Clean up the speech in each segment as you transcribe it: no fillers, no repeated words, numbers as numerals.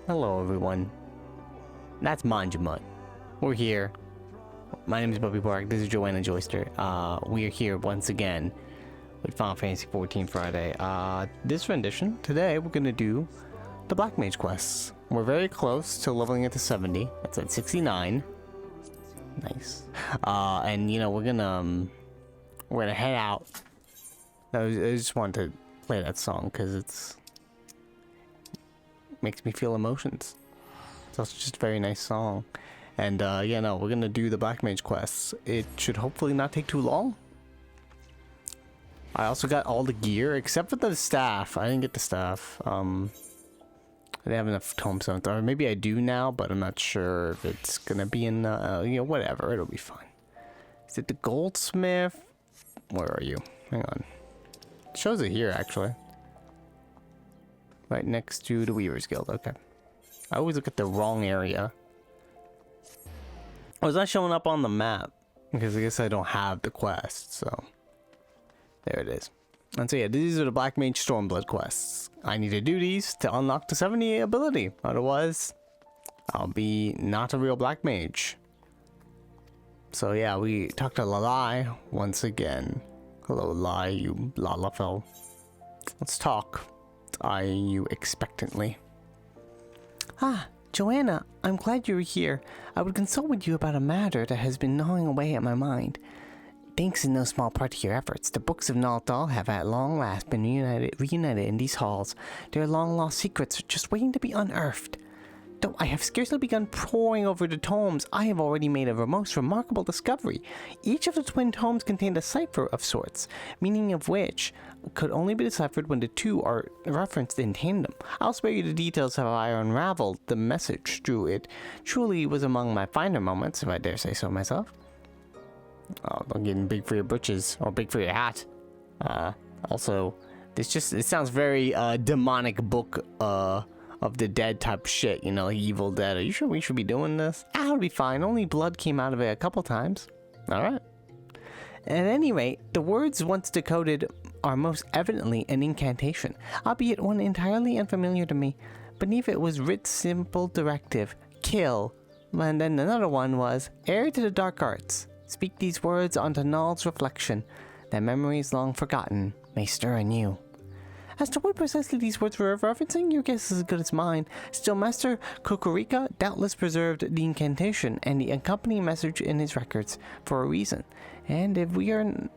Hello everyone. That's Manjamut. We're here. My name is Buppy Park. This is Joanna Joyster. We are here once again with Final Fantasy XIV Friday. This rendition, today we're gonna do the Black Mage quests. We're very close to leveling it to 70. That's at 69. Nice. And you know, we're gonna head out. I just wanted to play that song because it's makes me feel emotions. So it's just a very nice song. And yeah, no, we're gonna do the Black Mage quests. It should hopefully not take too long. I also got all the gear except for the staff. I didn't get the staff. I didn't have enough tomestones, or maybe I do now, but I'm not sure if it's gonna be in you know, whatever, it'll be fine. Is it the goldsmith? Where are you? Hang on. It shows it here actually. Right next to the Weaver's Guild. Okay. I always look at the wrong area. Oh, it's not showing up on the map because I guess I don't have the quest, so there it is. And so yeah, these are the Black Mage Stormblood quests. I need to do these to unlock the 70 ability. Otherwise, I'll be not a real Black Mage. So yeah, we talked to Lalai once again. Hello, Lai, you Lalafell. Let's talk. Eyeing you expectantly. Ah, Joanna, I'm glad you're here. I would consult with you about a matter that has been gnawing away at my mind. Thanks in no small part to your efforts, the books of Naldal have at long last been reunited in these halls. Their long-lost secrets are just waiting to be unearthed. Though I have scarcely begun poring over the tomes, I have already made a most remarkable discovery. Each of the twin tomes contained a cipher of sorts, meaning of which could only be deciphered when the two are referenced in tandem. I'll spare you the details of how I unraveled the message through it. Truly was among my finer moments, if I dare say so myself. Oh, don't get big for your britches, or big for your hat. Also, it sounds very demonic book of the dead type shit, you know, like Evil Dead. Are you sure we should be doing this? It'll be fine. Only blood came out of it a couple times. Alright. At any rate, the words once decoded are most evidently an incantation, albeit one entirely unfamiliar to me. Beneath it was writ simple directive, kill, and then another one was, heir to the dark arts. Speak these words onto Nald's reflection, that memories long forgotten may stir anew. As to what precisely these words were referencing, your guess is as good as mine. Still, Master Kokorika doubtless preserved the incantation and the accompanying message in his records for a reason. And if we are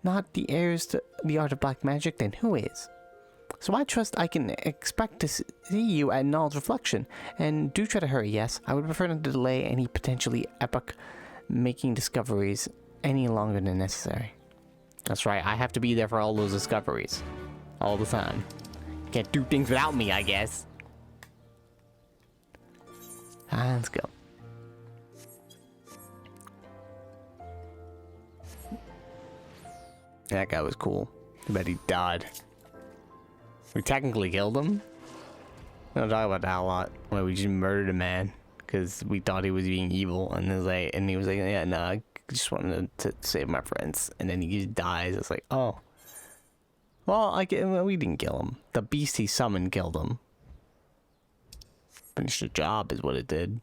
not the heirs to the art of black magic, then who is? So I trust I can expect to see you at Nald's reflection. And do try to hurry, yes. I would prefer not to delay any potentially epoch-making discoveries any longer than necessary. That's right, I have to be there for all those discoveries. All the time. Can't do things without me, I guess. Let's go. That guy was cool. I bet he died. We technically killed him. We don't talk about that a lot. Well, we just murdered a man because we thought he was being evil, and he was like, yeah, no, I just wanted to save my friends, and then he just dies. It's like, oh. Well, we didn't kill him. The beast he summoned killed him. Finished the job is what it did.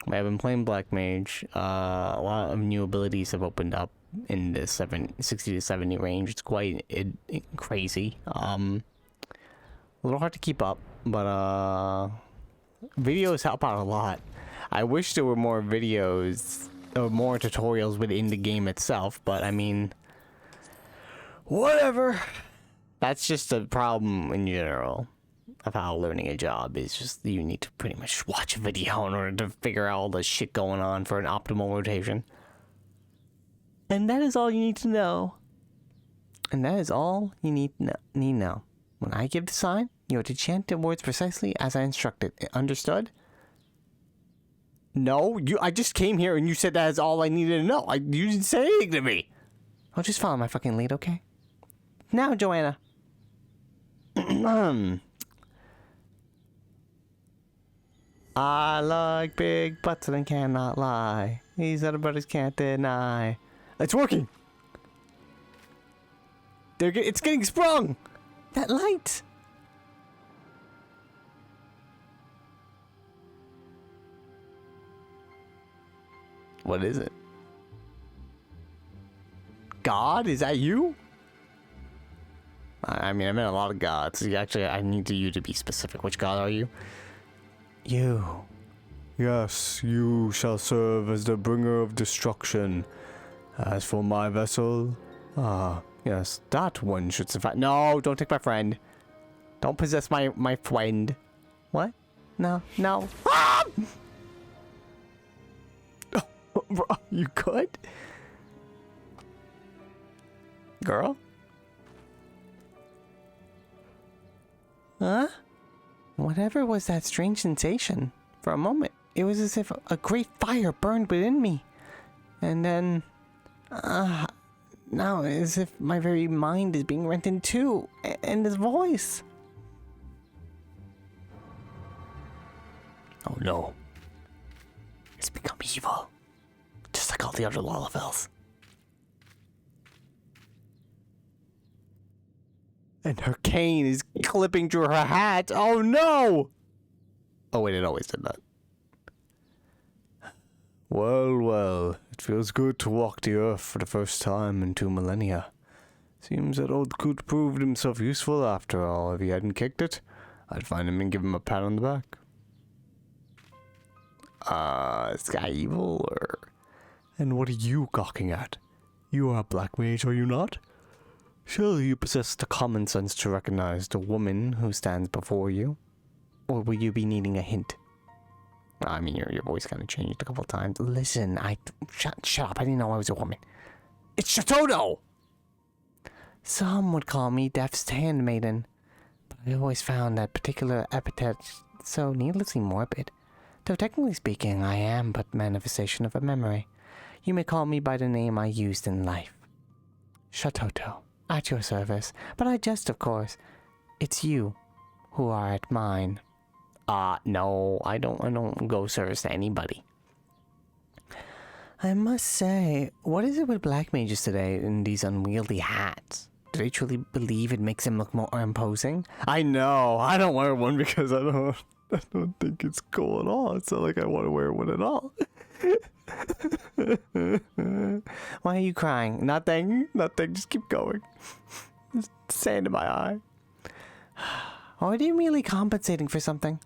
I've been playing Black Mage. A lot of new abilities have opened up in the 60 to 70 range. It's quite crazy. A little hard to keep up, but videos help out a lot. I wish there were more videos or more tutorials within the game itself, but I mean, whatever. That's just a problem in general of how learning a job is. Just you need to pretty much watch a video in order to figure out all the shit going on for an optimal rotation. And that is all you need to know. And that is all you need to know. When I give the sign, you are to chant the words precisely as I instructed. Understood? No, I just came here and you said that is all I needed to know. You didn't say anything to me. I'll just follow my fucking lead, okay? Now, Joanna. I like big butts and cannot lie. These other brothers can't deny. It's working. It's getting sprung. That light. What is it? God? Is that you? I mean, I met a lot of gods. Actually, I need you to be specific. Which god are you? You. Yes, you shall serve as the bringer of destruction. As for my vessel, yes, that one should survive. No, don't take my friend. Don't possess my friend. What? No, no. Ah! Bro, you good? Girl? Huh? Whatever was that strange sensation? For a moment, it was as if a great fire burned within me. And then, now as if my very mind is being rent in two. And this voice. Oh no. It's become evil. Just like all the other Lalafels. And her cane is clipping through her hat. Oh no! Oh wait, it always did that. Well, well, it feels good to walk the earth for the first time in 2 millennia. Seems that old Coot proved himself useful after all. If he hadn't kicked it, I'd find him and give him a pat on the back. Is this guy evil, or... And what are you gawking at? You are a black mage, are you not? Surely you possess the common sense to recognize the woman who stands before you? Or will you be needing a hint? I mean, your voice kind of changed a couple times. Listen, shut up, I didn't know I was a woman. It's Shatoto! Some would call me Death's handmaiden, but I always found that particular epithet so needlessly morbid. Though technically speaking, I am but manifestation of a memory. You may call me by the name I used in life. Shatoto, at your service. But I jest, of course. It's you who are at mine. No, I don't go service to anybody. I must say, what is it with black mages today in these unwieldy hats? Do they truly believe it makes them look more imposing? I know, I don't wear one because I don't think it's cool at all. It's not like I want to wear one at all. Why are you crying? Nothing, just keep going. Just sand in my eye. Or are you merely compensating for something?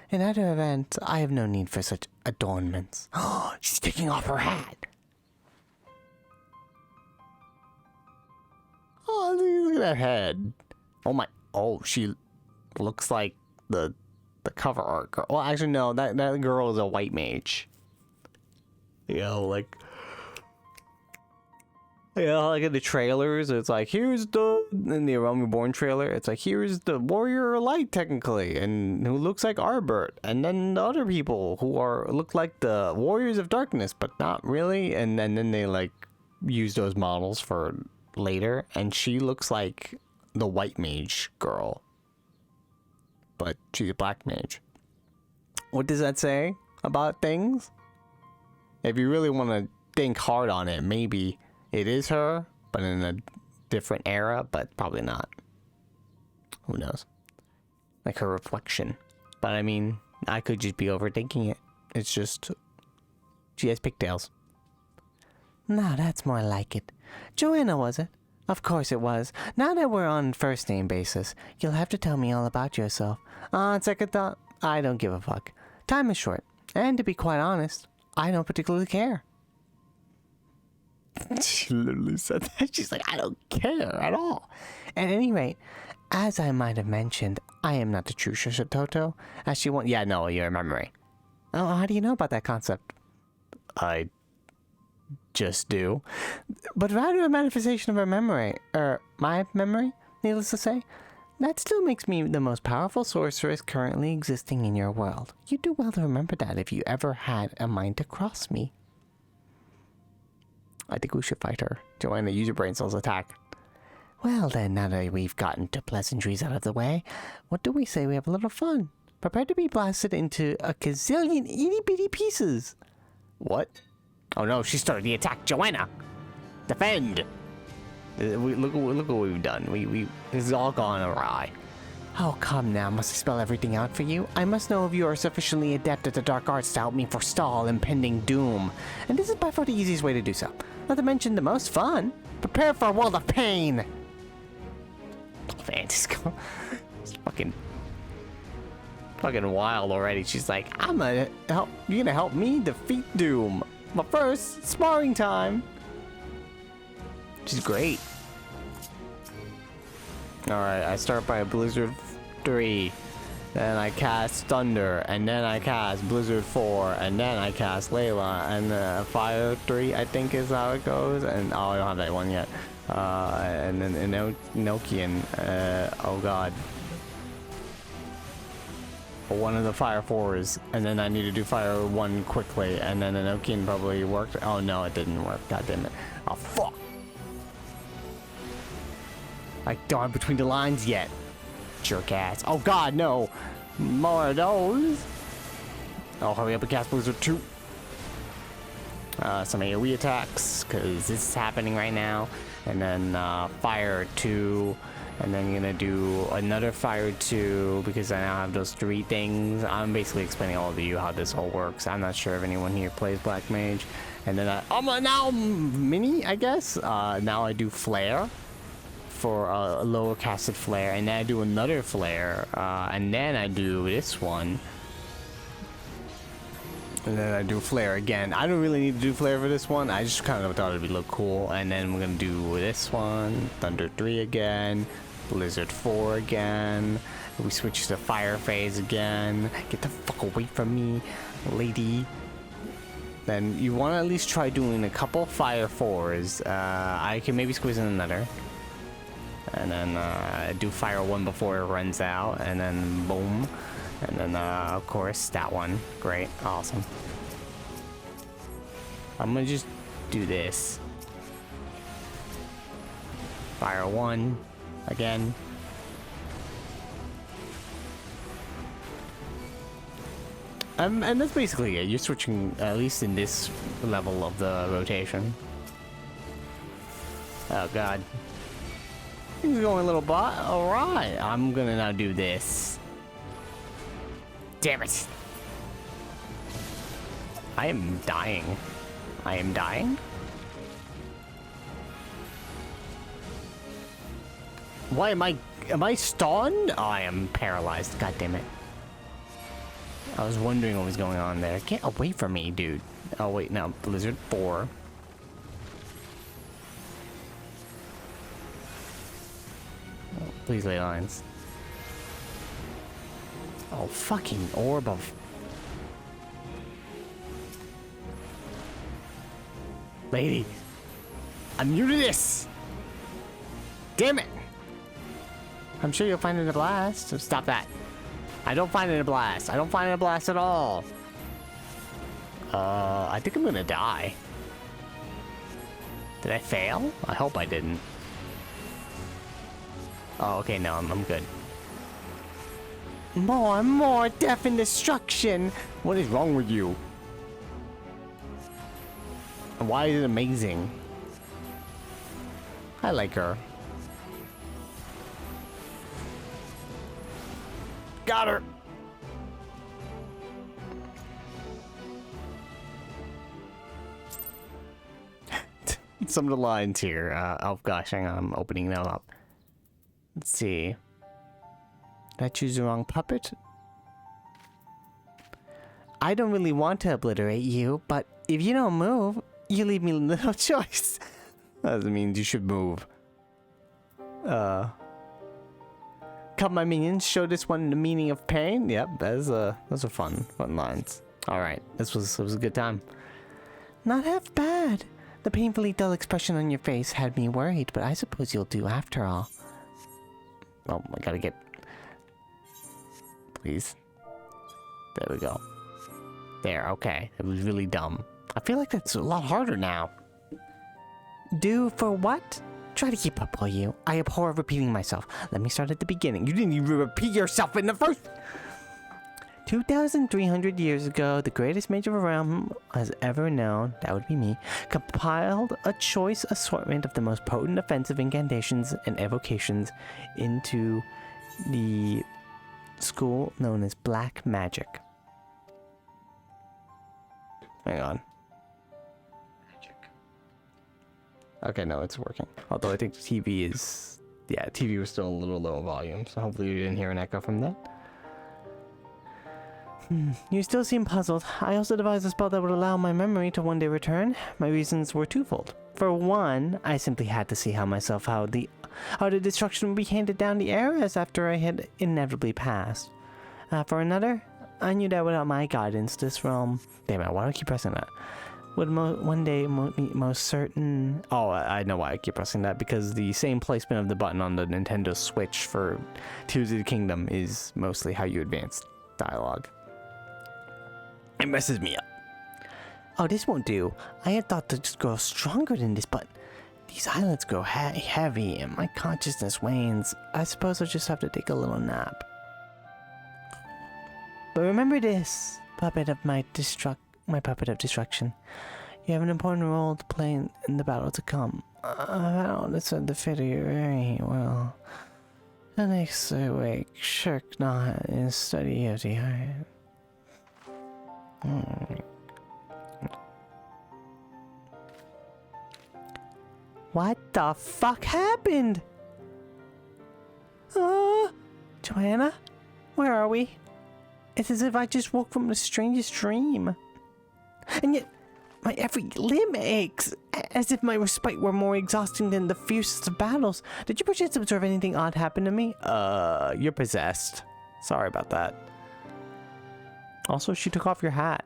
In either event, I have no need for such adornments. Oh, she's taking off her hat. Oh, look at that head. Oh my, she looks like the cover art girl. Well, actually no, that girl is a white mage. Like in the trailers, it's like, here's in the Realm Reborn trailer, it's like, here's the Warrior of Light, technically, and who looks like Arbert, and then the other people who look like the Warriors of Darkness, but not really, and then they, like, use those models for later, and she looks like the white mage girl, but she's a black mage. What does that say about things? If you really want to think hard on it, maybe it is her, but in a different era, but probably not. Who knows? Like her reflection. But I mean, I could just be overthinking it. It's just, she has pigtails. No, that's more like it. Joanna, was it? Of course it was. Now that we're on first name basis, you'll have to tell me all about yourself. On second thought, I don't give a fuck. Time is short. And to be quite honest, I don't particularly care. She literally said that. She's like, I don't care at all. At any rate, as I might have mentioned, I am not the true Shatoto, as she won't. Yeah, no, you're a memory. Oh, how do you know about that concept? I just do. But rather a manifestation of her memory, my memory, needless to say. That still makes me the most powerful sorceress currently existing in your world. You do well to remember that if you ever had a mind to cross me. I think we should fight her. Joanna, use your brain cells, attack. Well then, now that we've gotten to pleasantries out of the way, what do we say we have a little fun? Prepare to be blasted into a gazillion itty-bitty pieces. What? Oh no, she started the attack. Joanna! Defend! Look what we've done. This has all gone awry. Oh, come now. Must I spell everything out for you? I must know if you are sufficiently adept at the dark arts to help me forestall impending doom. And this is by far the easiest way to do so. Not to mention the most fun. Prepare for a world of pain. Oh, man, it's fucking wild already. She's like, I'm gonna help. You're gonna help me defeat doom. But first, sparring time. She's great. Alright, I start by a Blizzard 3. Then I cast Thunder. And then I cast Blizzard 4. And then I cast Layla. And Fire 3, I think is how it goes. And oh, I don't have that one yet. And then Enochian. Oh god. One of the Fire 4s. And then I need to do Fire 1 quickly. And then Enochian probably worked. Oh no, it didn't work. God damn it. Oh fuck. I don't have between the lines yet. Jerk ass. Oh god, no. More of those. Oh, hurry up and cast Blizzard 2. Some AoE attacks, because this is happening right now. And then Fire 2. And then you're gonna do another Fire 2, because I now have those 3 things. I'm basically explaining all to you how this all works. I'm not sure if anyone here plays Black Mage. And then now Mini, I guess. Now I do Flare. For a lower casted flare, and then I do another flare, and then I do this one, and then I do flare again. I don't really need to do flare for this one. I just kind of thought it'd look cool. And then we're gonna do this one, Thunder 3 again, Blizzard 4 again. We switch to fire phase again. Get the fuck away from me, lady. Then you want to at least try doing a couple Fire 4s. I can maybe squeeze in another. And then do Fire 1 before it runs out, and then boom. And then of course that one. Great, awesome. I'm gonna just do this. Fire 1 again. And that's basically it. You're switching, at least in this level of the rotation. Oh god. Things are going a little bot. Alright, I'm gonna now do this. Damn it. I am dying. I am dying? Why am I stunned? Oh, I am paralyzed. God damn it. I was wondering what was going on there. Get away from me, dude. Oh wait, no, Blizzard 4. Please lay lines. Oh, fucking orb of... Lady. I'm new to this! Damn it! I'm sure you'll find it a blast. So stop that. I don't find it a blast. I don't find it a blast at all. I think I'm gonna die. Did I fail? I hope I didn't. Oh, okay, no, I'm good. More death and destruction! What is wrong with you? Why is it amazing? I like her. Got her! Some of the lines here. Oh gosh, hang on, I'm opening them up. Let's see. Did I choose the wrong puppet? I don't really want to obliterate you, but if you don't move, you leave me no choice. That means you should move. Come my minions, show this one the meaning of pain. Yep, those are fun lines. Alright, this was a good time. Not half bad. The painfully dull expression on your face had me worried, but I suppose you'll do after all. Oh, I gotta get... Please. There we go. There, okay. It was really dumb. I feel like that's a lot harder now. Do for what? Try to keep up, will you? I abhor repeating myself. Let me start at the beginning. You didn't even repeat yourself in the first... 2,300 years ago, the greatest mage of a realm has ever known, that would be me, compiled a choice assortment of the most potent offensive incantations and evocations into the school known as Black Magic. Hang on. Magic. Okay, no, it's working. Although I think TV is... Yeah, TV was still a little low volume, so hopefully you didn't hear an echo from that. You still seem puzzled. I also devised a spell that would allow my memory to one day return. My reasons were twofold. For one, I simply had to see how the destruction would be handed down the eras after I had inevitably passed. For another, I knew that without my guidance, this realm... Damn it, why do I keep pressing that? Would one day be most certain... Oh, I know why I keep pressing that, because the same placement of the button on the Nintendo Switch for Tears of the Kingdom is mostly how you advance dialogue. It messes me up. Oh, this won't do. I had thought to just grow stronger than this, but these eyelids grow heavy and my consciousness wanes. I suppose I'll just have to take a little nap. But remember this, puppet of my puppet of destruction. You have an important role to play in the battle to come. That's the fit of you very well. The next awake, shirk not in study of the iron. What the fuck happened? Joanna? Where are we? It's as if I just woke from the strangest dream. And yet, my every limb aches, as if my respite were more exhausting than the fiercest of battles. Did you perchance observe anything odd happen to me? You're possessed. Sorry about that. Also, she took off your hat.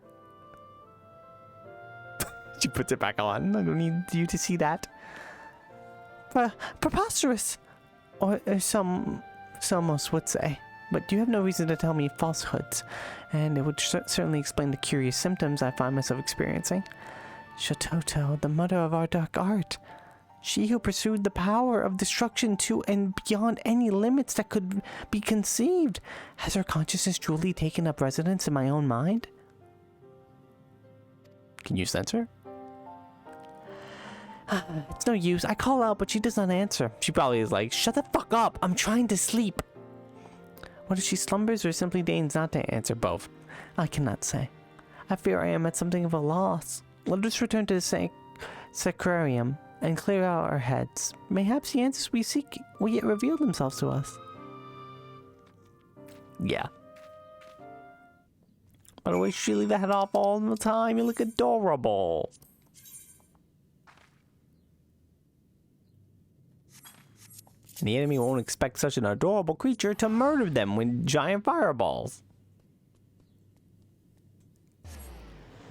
She puts it back on. I don't need you to see that. Preposterous! Or some most would say. But you have no reason to tell me falsehoods, and it would certainly explain the curious symptoms I find myself experiencing. Shototo, the mother of our dark art. She who pursued the power of destruction to and beyond any limits that could be conceived. Has her consciousness truly taken up residence in my own mind? Can you sense her? It's no use. I call out, but she does not answer. She probably is like, shut the fuck up. I'm trying to sleep. What if she slumbers or simply deigns not to answer? Both. I cannot say. I fear I am at something of a loss. Let us return to the sacrarium and clear out our heads. Mayhaps the answers we seek will yet reveal themselves to us. Yeah. By the way, she leave the head off all the time. You look adorable. And the enemy won't expect such an adorable creature to murder them with giant fireballs.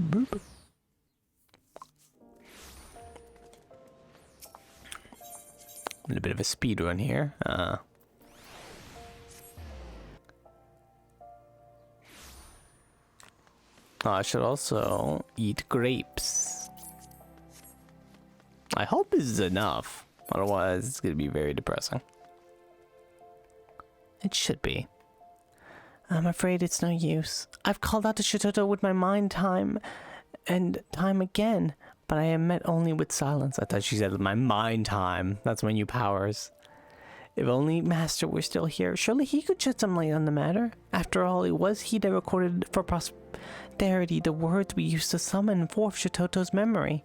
Boop. A little bit of a speed run here. I should also eat grapes. I hope this is enough. Otherwise, it's going to be very depressing. It should be. I'm afraid it's no use. I've called out to Shototo with my mind time and time again, but I am met only with silence. I thought she said with my mind time. That's my new powers. If only Master were still here, surely he could shed some light on the matter. After all, it was he that recorded for posterity the words we used to summon forth Shototo's memory.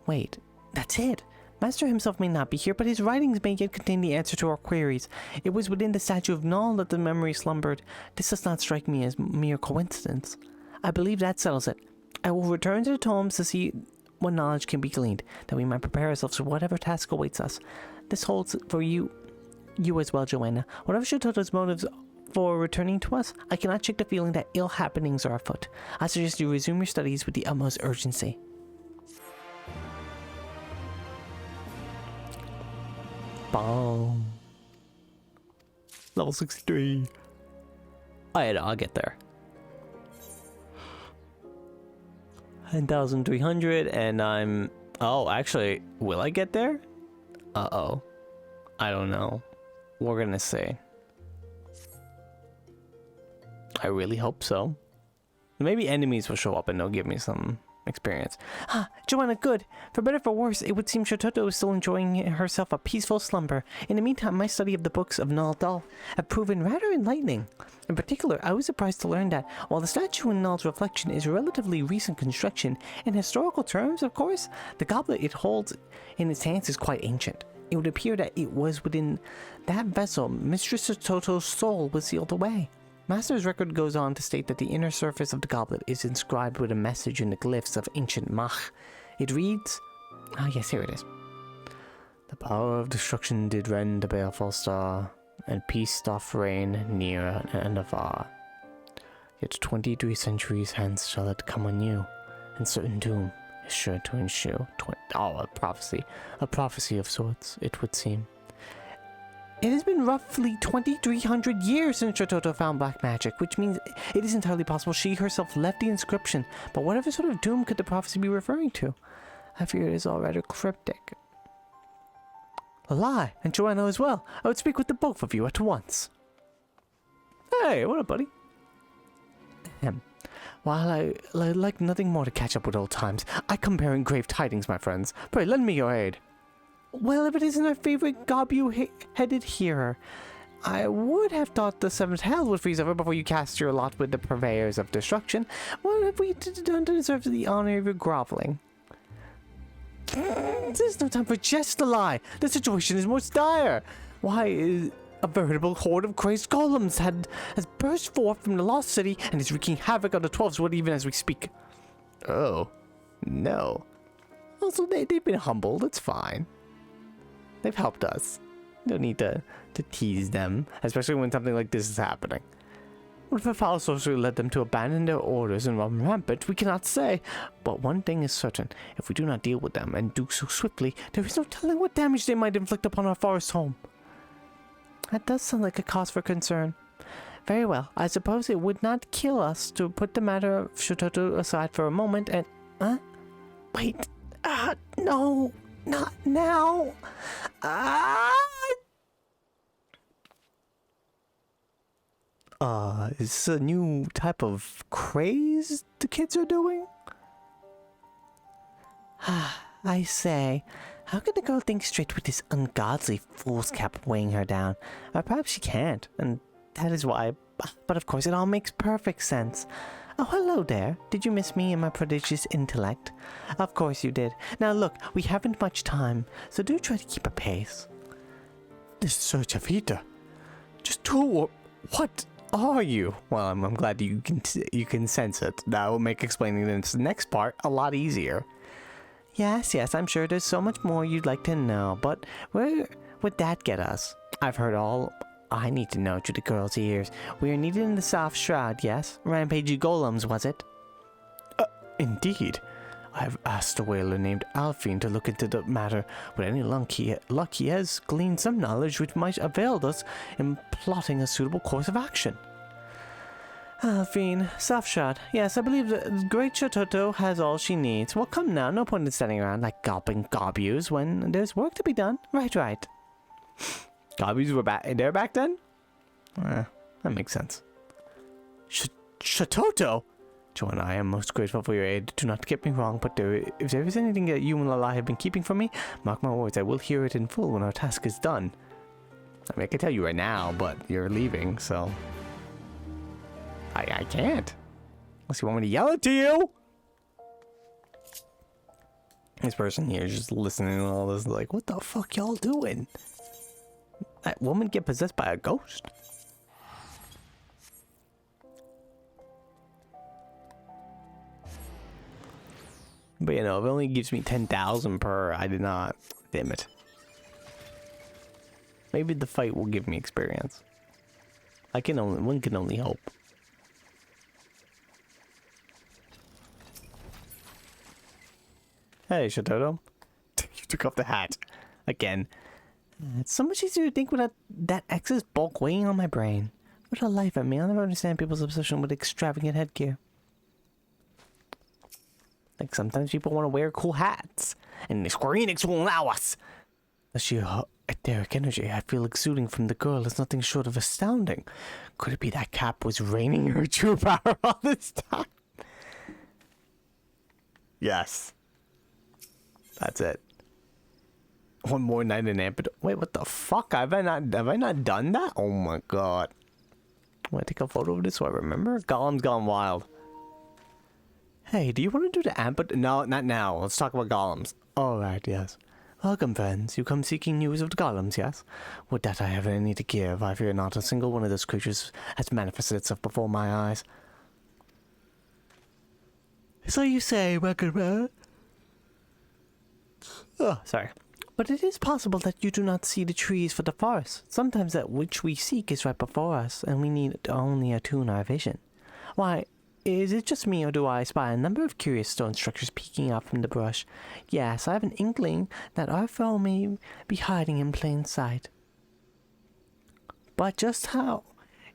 Wait, that's it. Master himself may not be here, but his writings may yet contain the answer to our queries. It was within the statue of Null that the memory slumbered. This does not strike me as mere coincidence. I believe that settles it. I will return to the tomes to see what knowledge can be gleaned, that we might prepare ourselves for whatever task awaits us. This holds for you as well, Joanna. Whatever Shototo's motives for returning to us, I cannot shake the feeling that ill happenings are afoot. I suggest you resume your studies with the utmost urgency. Boom. Level 63. I'll get there. 9,300 and I'm... Oh, actually, will I get there? Uh-oh. I don't know. We're gonna see. I really hope so. Maybe enemies will show up and they'll give me some experience. Ah, Joanna, good. For better or for worse, it would seem Shototo is still enjoying herself a peaceful slumber. In the meantime, my study of the books of Null Doll have proven rather enlightening. In particular, I was surprised to learn that while the statue in Null's reflection is relatively recent construction, in historical terms, of course, the goblet it holds in its hands is quite ancient. It would appear that it was within that vessel Mistress Shototo's soul was sealed away. Master's record goes on to state that the inner surface of the goblet is inscribed with a message in the glyphs of ancient Mach. It reads, yes, here it is. The power of destruction did rend the baleful star, and peace doth reign near and afar. Yet 23 centuries hence shall it come anew, and certain doom is sure to ensue. A prophecy of sorts, it would seem. It has been roughly 2,300 years since Shototo found black magic, which means it is entirely possible she herself left the inscription. But whatever sort of doom could the prophecy be referring to? I fear it is all rather cryptic. A lie, and Joanna as well. I would speak with the both of you at once. Hey, what up, buddy? While I like nothing more to catch up with old times, I come bearing grave tidings, my friends. Pray, lend me your aid. Well, if it isn't our favorite gobu-headed hearer, I would have thought the seventh hell would freeze over before you cast your lot with the purveyors of destruction. What have we done to deserve the honor of your groveling? There's no time for jest, a lie. The situation is most dire. Why, a veritable horde of crazed golems has burst forth from the lost city and is wreaking havoc on the 12th wood even as we speak. Oh, no. Also, they've been humbled. It's fine. They've helped us. Don't need to tease them, especially when something like this is happening. What if a foul sorcery led them to abandon their orders and run rampant? We cannot say. But one thing is certain. If we do not deal with them, and do so swiftly, there is no telling what damage they might inflict upon our forest home. That does sound like a cause for concern. Very well. I suppose it would not kill us to put the matter of Shototo aside for a moment and... Wait. No. Not now. Is this a new type of craze the kids are doing? I say, how can the girl think straight with this ungodly fool's cap weighing her down? Or perhaps she can't, and that is why. But of course, it all makes perfect sense. Oh, hello there. Did you miss me and my prodigious intellect? Of course you did. Now look, we haven't much time, so do try to keep a pace. This search of Vita. Just who? What are you? Well, I'm glad you can sense it. That will make explaining this next part a lot easier. Yes, I'm sure there's so much more you'd like to know, but where would that get us? I've heard all I need to know through the girl's ears. We are needed in the Soft Shroud, yes? Rampagey golems, was it? Indeed. I've asked a whaler named Alfine to look into the matter. With any luck, he has gleaned some knowledge which might avail us in plotting a suitable course of action. Alfine, Soft Shroud. Yes, I believe the great Shototo has all she needs. Well, come now, no point in standing around like gulping gobus when there's work to be done. Right. Gobbies were back then? That makes sense. Shototo? Joanna, I am most grateful for your aid. Do not get me wrong, but if there is anything that you and Lala have been keeping from me, mark my words, I will hear it in full when our task is done. I mean, I can tell you right now, but you're leaving, so... I can't. Unless you want me to yell it to you! This person here is just listening to all this like, what the fuck y'all doing? That woman get possessed by a ghost? But you know, if it only gives me 10,000 per, I did not. Damn it. Maybe the fight will give me experience. One can only hope. Hey, Shototo. You took off the hat. Again. It's so much easier to think without that excess bulk weighing on my brain. What a life of me. I'll never understand people's obsession with extravagant headgear. Like, sometimes people want to wear cool hats. And Square Enix will allow us. The sheer etheric energy I feel exuding from the girl is nothing short of astounding. Could it be that Cap was raining her true power all this time? Yes. That's it. One more night in Amped. Wait, what the fuck? Have I not done that? Oh my god. Want to take a photo of this so I remember? Golem's gone wild. Hey, do you want to do the Amped? No, not now. Let's talk about golems. Alright, yes. Welcome, friends. You come seeking news of the golems, yes? Would that I have any to give. I fear not a single one of those creatures has manifested itself before my eyes. So you say, welcome. Oh, sorry. But it is possible that you do not see the trees for the forest. Sometimes that which we seek is right before us, and we need only attune our vision. Why, is it just me, or do I spy a number of curious stone structures peeking out from the brush? Yes, I have an inkling that our foe may be hiding in plain sight. But just how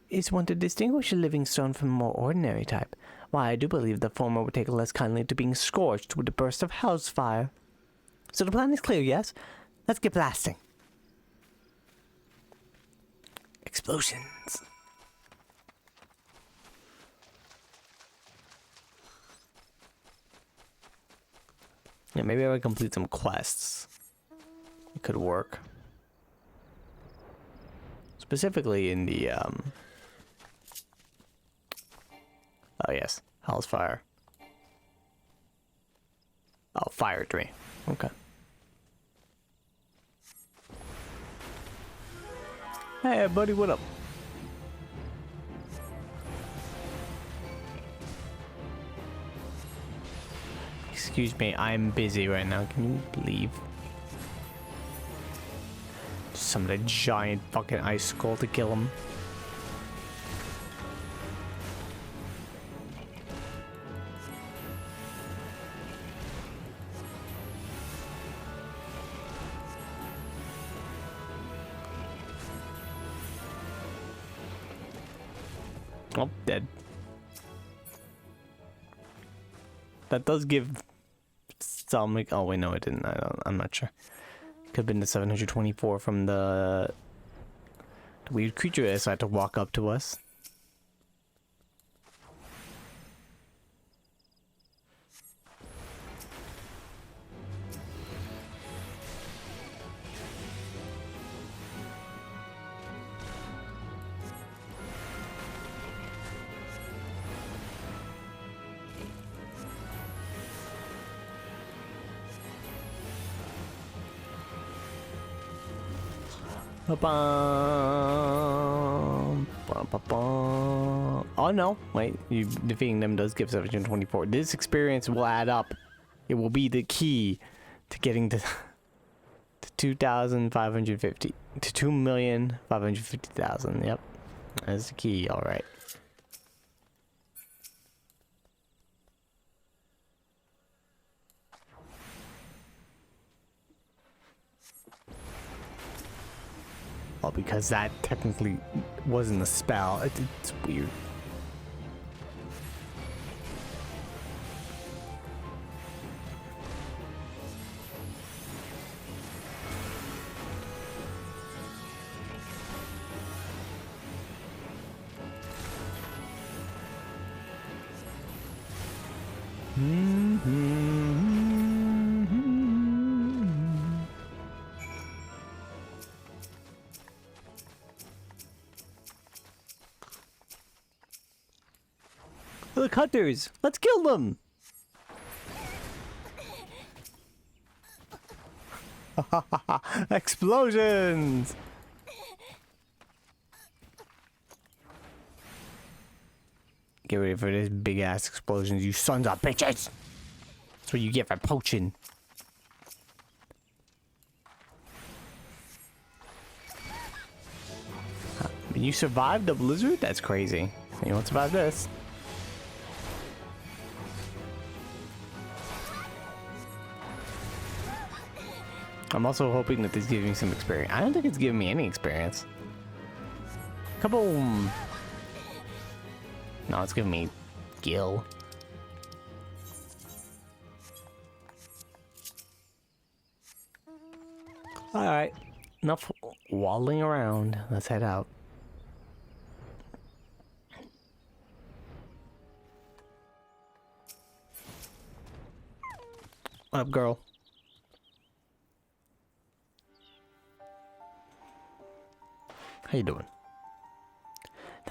is one to distinguish a living stone from a more ordinary type? Why, I do believe the former would take less kindly to being scorched with a burst of house fire. So the plan is clear, yes? Let's get blasting. Explosions. Yeah, maybe I would complete some quests. It could work. Specifically in the, oh yes, Hell's Fire. Oh, Fire Tree. Okay. Hey, buddy, what up? Excuse me, I'm busy right now. Can you leave? Some of the giant fucking ice skull to kill him. Oh, dead. That does give some, like, oh wait, no, it didn't. I'm not sure. Could have been the 724 from the weird creature that decided to walk up to us. Oh no, wait, you defeating them does give 724. This experience will add up. It will be the key to getting to 2,550 to 2,550,000. Yep, that's the key. All right. Well, because that technically wasn't a spell. It's weird. Look, hunters! Let's kill them! Explosions! Get ready for this big ass explosions, you sons of bitches! That's what you get for poaching. You survived the blizzard? That's crazy. You won't survive this. I'm also hoping that this gives me some experience. I don't think it's giving me any experience. Kaboom! No, it's giving me gil. Alright, enough waddling around. Let's head out. What up, girl? How you doing?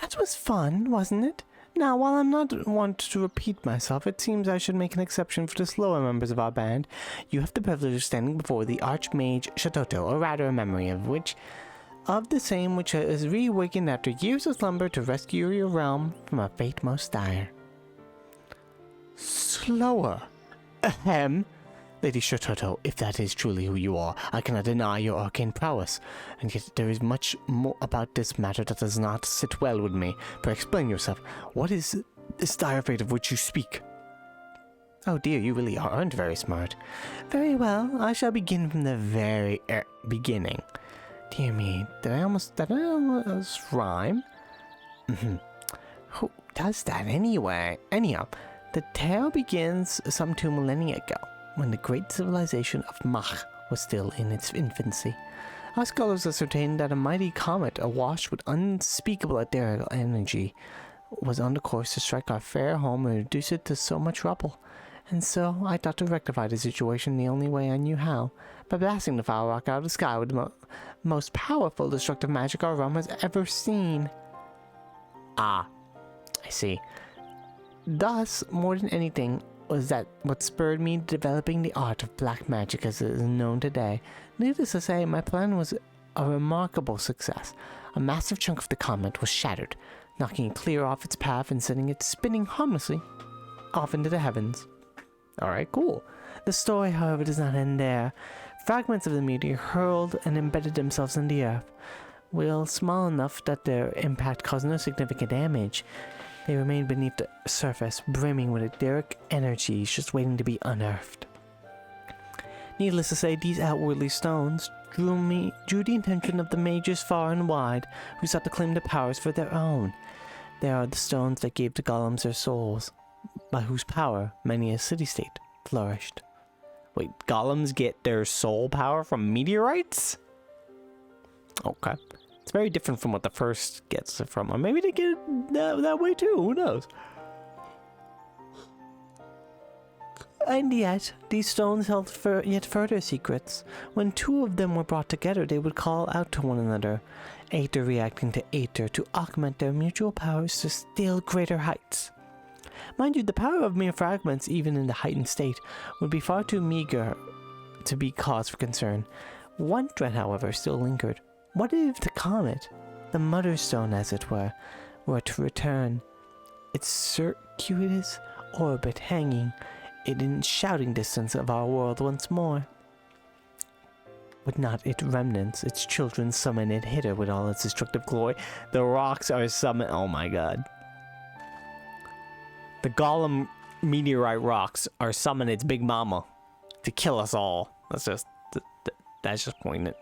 That was fun, wasn't it? Now, while I'm not want to repeat myself, it seems I should make an exception for the slower members of our band. You have the privilege of standing before the Archmage Shatoto, or rather a memory of the same which has reawakened after years of slumber to rescue your realm from a fate most dire. Slower? Ahem. Lady Shatoto, if that is truly who you are, I cannot deny your arcane prowess, and yet there is much more about this matter that does not sit well with me. Pray explain yourself. What is this dire fate of which you speak? Oh dear, you really aren't very smart. Very well, I shall begin from the very beginning. Dear me, did I almost rhyme? Who does that anyway? Anyhow, the tale begins some 2 millennia ago, when the great civilization of Mach was still in its infancy. Our scholars ascertained that a mighty comet, awash with unspeakable ethereal energy, was on the course to strike our fair home and reduce it to so much rubble. And so I thought to rectify the situation the only way I knew how, by blasting the foul rock out of the sky with the most powerful destructive magic our realm has ever seen. Ah, I see. Thus, more than anything, was that what spurred me to developing the art of black magic as it is known today. Needless to say, my plan was a remarkable success. A massive chunk of the comet was shattered, knocking it clear off its path and sending it spinning harmlessly off into the heavens. Alright, cool. The story, however, does not end there. Fragments of the meteor hurled and embedded themselves in the earth. While small enough that their impact caused no significant damage, they remained beneath the surface, brimming with etheric energies just waiting to be unearthed. Needless to say, these outwardly stones drew the attention of the mages far and wide, who sought to claim the powers for their own. They are the stones that gave the golems their souls, by whose power many a city-state flourished. Wait, golems get their soul power from meteorites? Okay. It's very different from what the first gets it from. Or maybe they get it that way too. Who knows? And yet, these stones held yet further secrets. When 2 of them were brought together, they would call out to one another, Aether reacting to Aether to augment their mutual powers to still greater heights. Mind you, the power of mere fragments, even in the heightened state, would be far too meager to be cause for concern. One threat, however, still lingered. What if the comet, the mother stone as it were to return, its circuitous orbit hanging in shouting distance of our world once more? Would not its remnants, its children, summon it hither with all its destructive glory? The rocks are summoned. Oh my god. The golem meteorite rocks are summoning its big mama to kill us all. That's just poignant.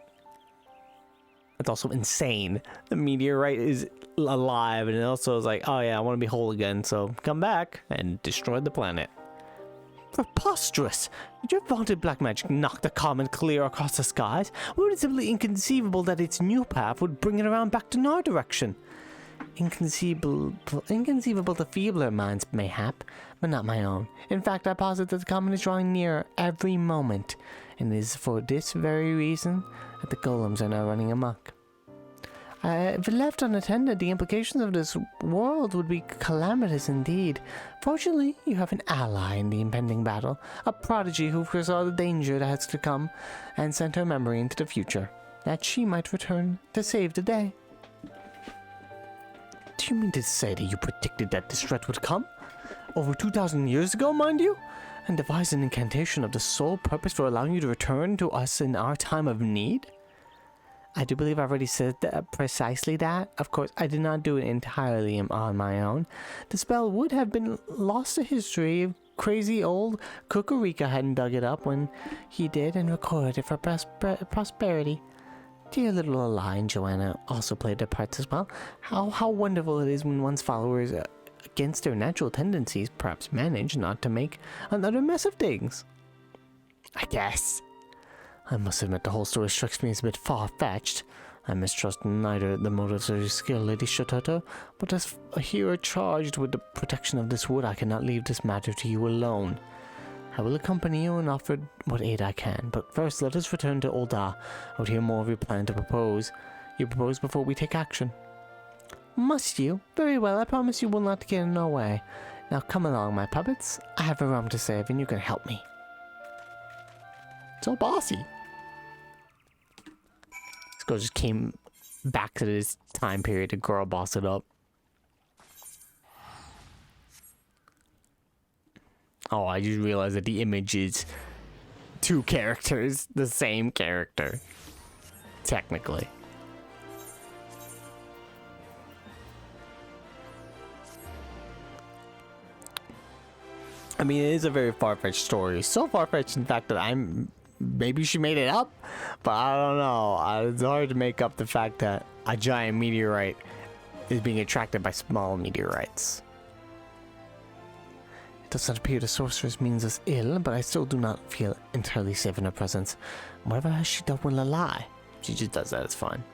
It's also insane. The meteorite is alive, and it also is like, oh yeah, I want to be whole again, so come back and destroy the planet. Preposterous! Did your vaunted black magic knock the comet clear across the skies? Or was it simply inconceivable that its new path would bring it around back to our direction? Inconceivable to feebler minds, mayhap, but not my own. In fact, I posit that the comet is drawing nearer every moment, and it is for this very reason that the golems are now running amok. If left unattended, the implications of this world would be calamitous indeed. Fortunately, you have an ally in the impending battle, a prodigy who foresaw the danger that has to come, and sent her memory into the future, that she might return to save the day. Do you mean to say that you predicted that this threat would come? Over 2,000 years ago, mind you? And devised an incantation of the sole purpose for allowing you to return to us in our time of need? I do believe I've already said that, precisely that. Of course, I did not do it entirely on my own. The spell would have been lost to history if crazy old Kukurika hadn't dug it up when he did and recorded it for prosperity. Dear little Ally and Joanna also played their parts as well. How wonderful it is when one's followers, against their natural tendencies, perhaps manage not to make another mess of things. I guess. I must admit the whole story strikes me as a bit far-fetched. I mistrust neither the motives or your skill, Lady Shatoto, but as a hero charged with the protection of this wood, I cannot leave this matter to you alone. I will accompany you and offer what aid I can, but first let us return to Ul'dah. I would hear more of your plan to propose. You propose before we take action. Must you? Very well, I promise you will not get in our way. Now come along, my puppets. I have a realm to save, and you can help me. So bossy. This girl just came back to this time period to girl boss it up. Oh, I just realized that the image is 2 characters, the same character. Technically. I mean, it is a very far-fetched story. So far-fetched, in fact, that maybe she made it up, but I don't know. It's hard to make up the fact that a giant meteorite is being attracted by small meteorites. It does not appear the sorceress means us ill, but I still do not feel entirely safe in her presence. Whatever has she done will lie. She just does that, it's fine.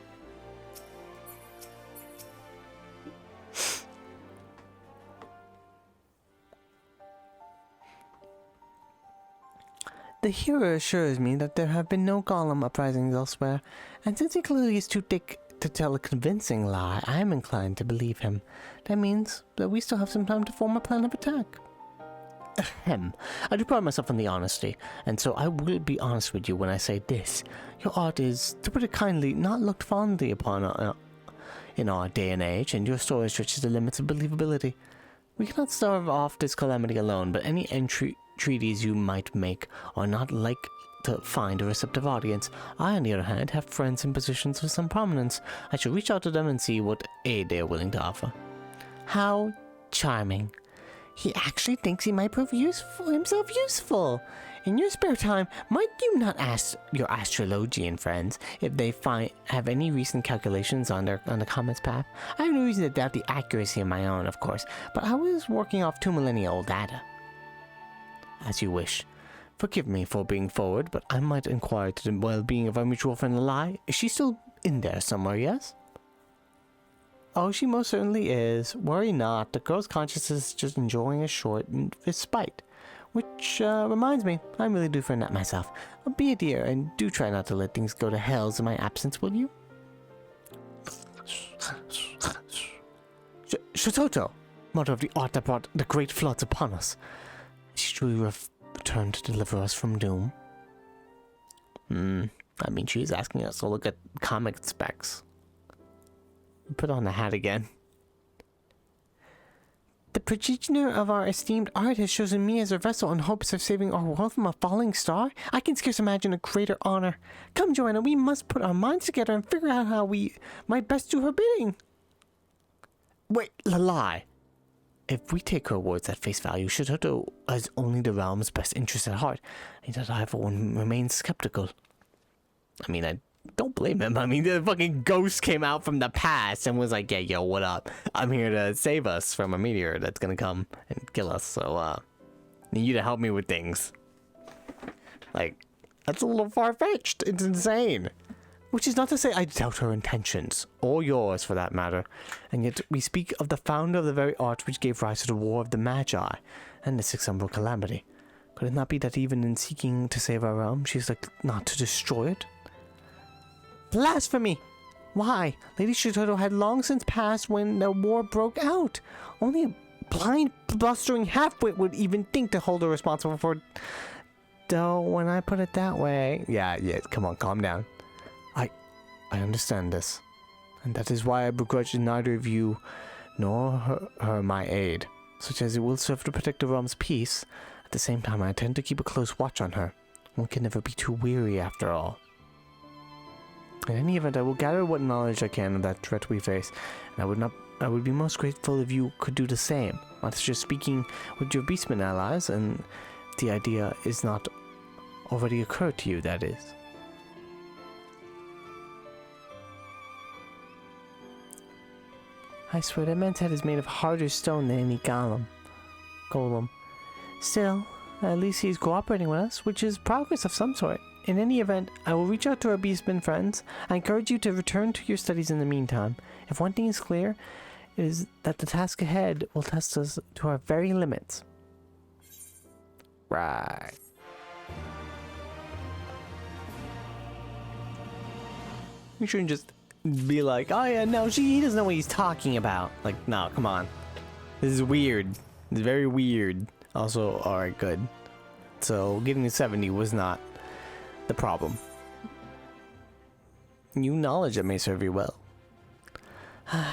The hero assures me that there have been no golem uprisings elsewhere, and since he clearly is too thick to tell a convincing lie, I am inclined to believe him. That means that we still have some time to form a plan of attack. Ahem. I do pride myself on the honesty, and so I will be honest with you when I say this. Your art is, to put it kindly, not looked fondly upon in our day and age, and your story stretches the limits of believability. We cannot starve off this calamity alone, but any entreaties you might make are not like to find a receptive audience. I, on the other hand, have friends in positions of some prominence. I shall reach out to them and see what aid they are willing to offer. How charming. He actually thinks he might prove himself useful. In your spare time, might you not ask your astrologian friends if they have any recent calculations on the comet's path? I have no reason to doubt the accuracy of my own, of course, but I was working off 2 millennia old data. As you wish. Forgive me for being forward, but I might inquire to the well-being of our mutual friend Lai. Is she still in there somewhere, yes? Oh, she most certainly is. Worry not, the girl's consciousness is just enjoying a short respite. Which reminds me, I'm really due for a nap myself. Be a dear, and do try not to let things go to hells in my absence, will you? Shototo, mother of the art that brought the great floods upon us. She truly returned to deliver us from doom. I mean, she's asking us to look at comic specs. Put on the hat again. The progenitor of our esteemed art has chosen me as a vessel in hopes of saving our world from a falling star? I can scarce imagine a greater honor. Come, Joanna, we must put our minds together and figure out how we might best do her bidding. Wait, Lalai. If we take her words at face value, Shototo has only the realm's best interest at heart, and that I, for one, remain skeptical. I mean, I don't blame him. I mean, the fucking ghost came out from the past and was like, yeah, yo, what up? I'm here to save us from a meteor that's gonna come and kill us, so, I need you to help me with things. Like, that's a little far-fetched. It's insane. Which is not to say I doubt her intentions, or yours for that matter, and yet we speak of the founder of the very art which gave rise to the War of the Magi, and the Sixth Umbral Calamity. Could it not be that even in seeking to save our realm, she's like not to destroy it? Blasphemy! Why? Lady Shototo had long since passed when the war broke out. Only a blind, blustering half-wit would even think to hold her responsible for... Though, when I put it that way... Yeah, come on, calm down. I understand this, and that is why I begrudge neither of you nor her my aid, such as it will serve to protect the realm's peace. At the same time, I intend to keep a close watch on her. One can never be too weary, after all. In any event, I will gather what knowledge I can of that threat we face, and I would be most grateful if you could do the same. Not just speaking with your beastmen allies, and the idea is not already occurred to you, that is. I swear that man's head is made of harder stone than any golem. Still, at least he's cooperating with us, which is progress of some sort. In any event, I will reach out to our beastmen friends. I encourage you to return to your studies in the meantime. If one thing is clear, it is that the task ahead will test us to our very limits. Right. You shouldn't just be like, oh yeah, no, he doesn't know what he's talking about. Like, no, come on. This is weird. It's very weird. Also, alright, good. So, getting to 70 was not the problem. New knowledge that may serve you well.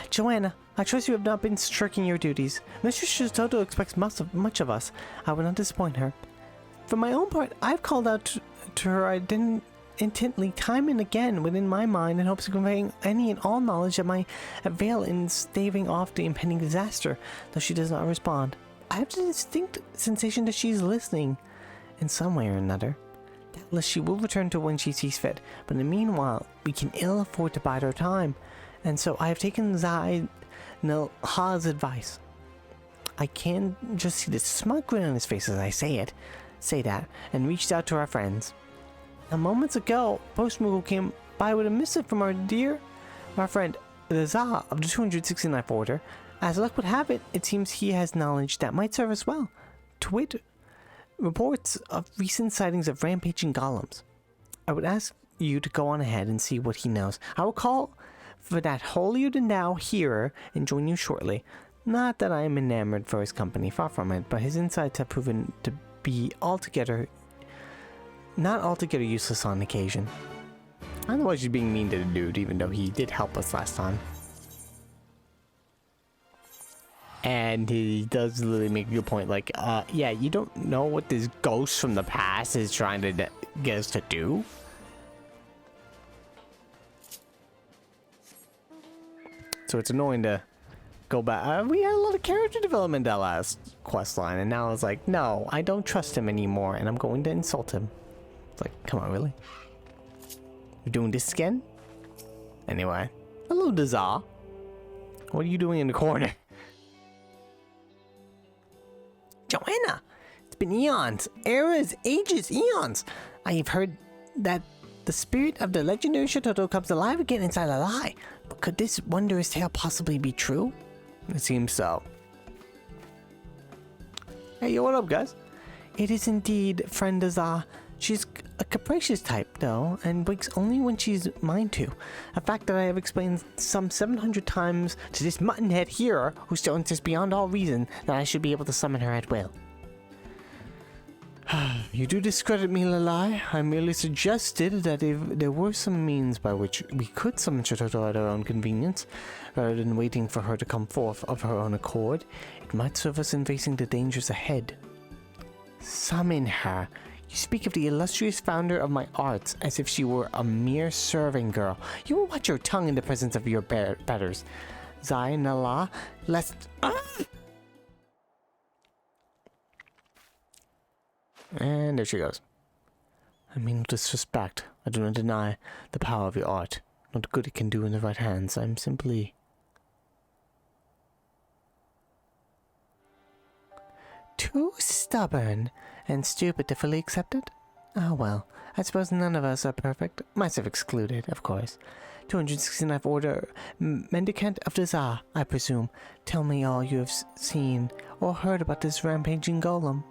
Joanna, I trust you have not been shirking your duties. Mistress Shototo expects much of us. I will not disappoint her. For my own part, I've called out to her intently time and again within my mind in hopes of conveying any and all knowledge that might avail in staving off the impending disaster, though she does not respond. I have the distinct sensation that she is listening in some way or another. Doubtless she will return to when she sees fit, but in the meanwhile, we can ill afford to bide our time, and so I have taken Zai Ha's advice. I can just see the smug grin on his face as I say that, and reached out to our friends. Now, moments ago, Postmuggle came by with a missive from our friend, the Za of the 269th Order. As luck would have it, it seems he has knowledge that might serve us well. To wit, reports of recent sightings of rampaging golems. I would ask you to go on ahead and see what he knows. I will call for that holier-than-thou hearer and join you shortly. Not that I am enamored for his company, far from it, but his insights have proven to be not altogether useless on occasion. I don't know why she's being mean to the dude, even though he did help us last time. And he does literally make a good point, like, yeah, you don't know what this ghost from the past is trying to get us to do? So it's annoying to go back. We had a lot of character development that last quest line, and now it's like, no, I don't trust him anymore, and I'm going to insult him. It's like, come on, really? You're doing this again? Anyway. Hello, Dazar. What are you doing in the corner? Joanna! It's been eons. Eras, ages, eons. I have heard that the spirit of the legendary Shototo comes alive again inside a lie. But could this wondrous tale possibly be true? It seems so. Hey, yo, what up, guys? It is indeed friend Dazar. She's a capricious type, though, and wakes only when she's mind to. A fact that I have explained some 700 times to this muttonhead here, who still insists beyond all reason that I should be able to summon her at will. You do discredit me, Lalai. I merely suggested that if there were some means by which we could summon Shototo at our own convenience, rather than waiting for her to come forth of her own accord, it might serve us in facing the dangers ahead. Summon her. You speak of the illustrious founder of my arts as if she were a mere serving girl. You will watch your tongue in the presence of your betters. Zai Nala, lest... And there she goes. I mean no disrespect. I do not deny the power of your art, nor the good it can do in the right hands. I'm simply... too stubborn and stupid to fully accept it? Oh well, I suppose none of us are perfect, myself excluded, of course. 269th Order, Mendicant of the Za, I presume. Tell me all you have seen or heard about this rampaging golem.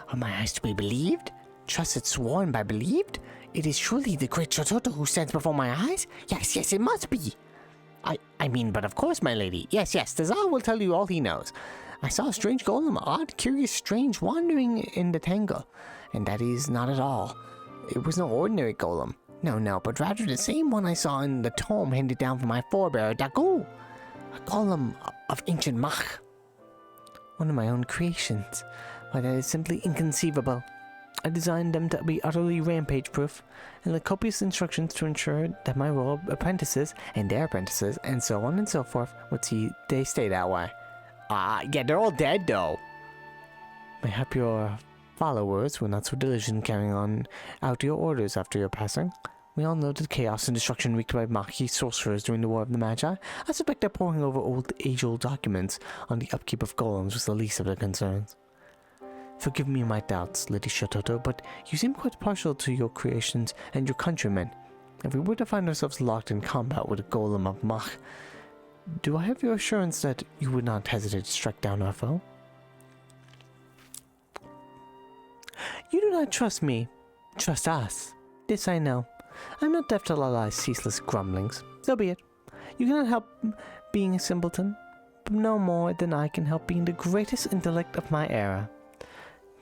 Are my eyes to be believed? Trusted sworn by believed? It is surely the great Shototo who stands before my eyes? Yes, yes, it must be. I mean, but of course, my lady. Yes, yes, the Za will tell you all he knows. I saw a strange golem, odd, curious, strange, wandering in the tangle. And that is not at all. It was no ordinary golem. No, but rather the same one I saw in the tome handed down from my forebear, Dagu. A golem of ancient Mach. One of my own creations. Why, that is simply inconceivable. I designed them to be utterly rampage-proof, and left copious instructions to ensure that my royal apprentices, and their apprentices, and so on and so forth, would see they stay that way. Yeah, they're all dead, though. Mayhap your followers were not so diligent carrying on out your orders after your passing. We all know the chaos and destruction wreaked by Maki sorcerers during the War of the Magi. I suspect that poring over age-old documents on the upkeep of golems was the least of their concerns. Forgive me my doubts, Lady Shototo, but you seem quite partial to your creations and your countrymen. If we were to find ourselves locked in combat with a golem of Mach, do I have your assurance that you would not hesitate to strike down our foe? You do not trust me. Trust us. This I know. I'm not deaf to Lalai's ceaseless grumblings. So be it. You cannot help being a simpleton, but no more than I can help being the greatest intellect of my era.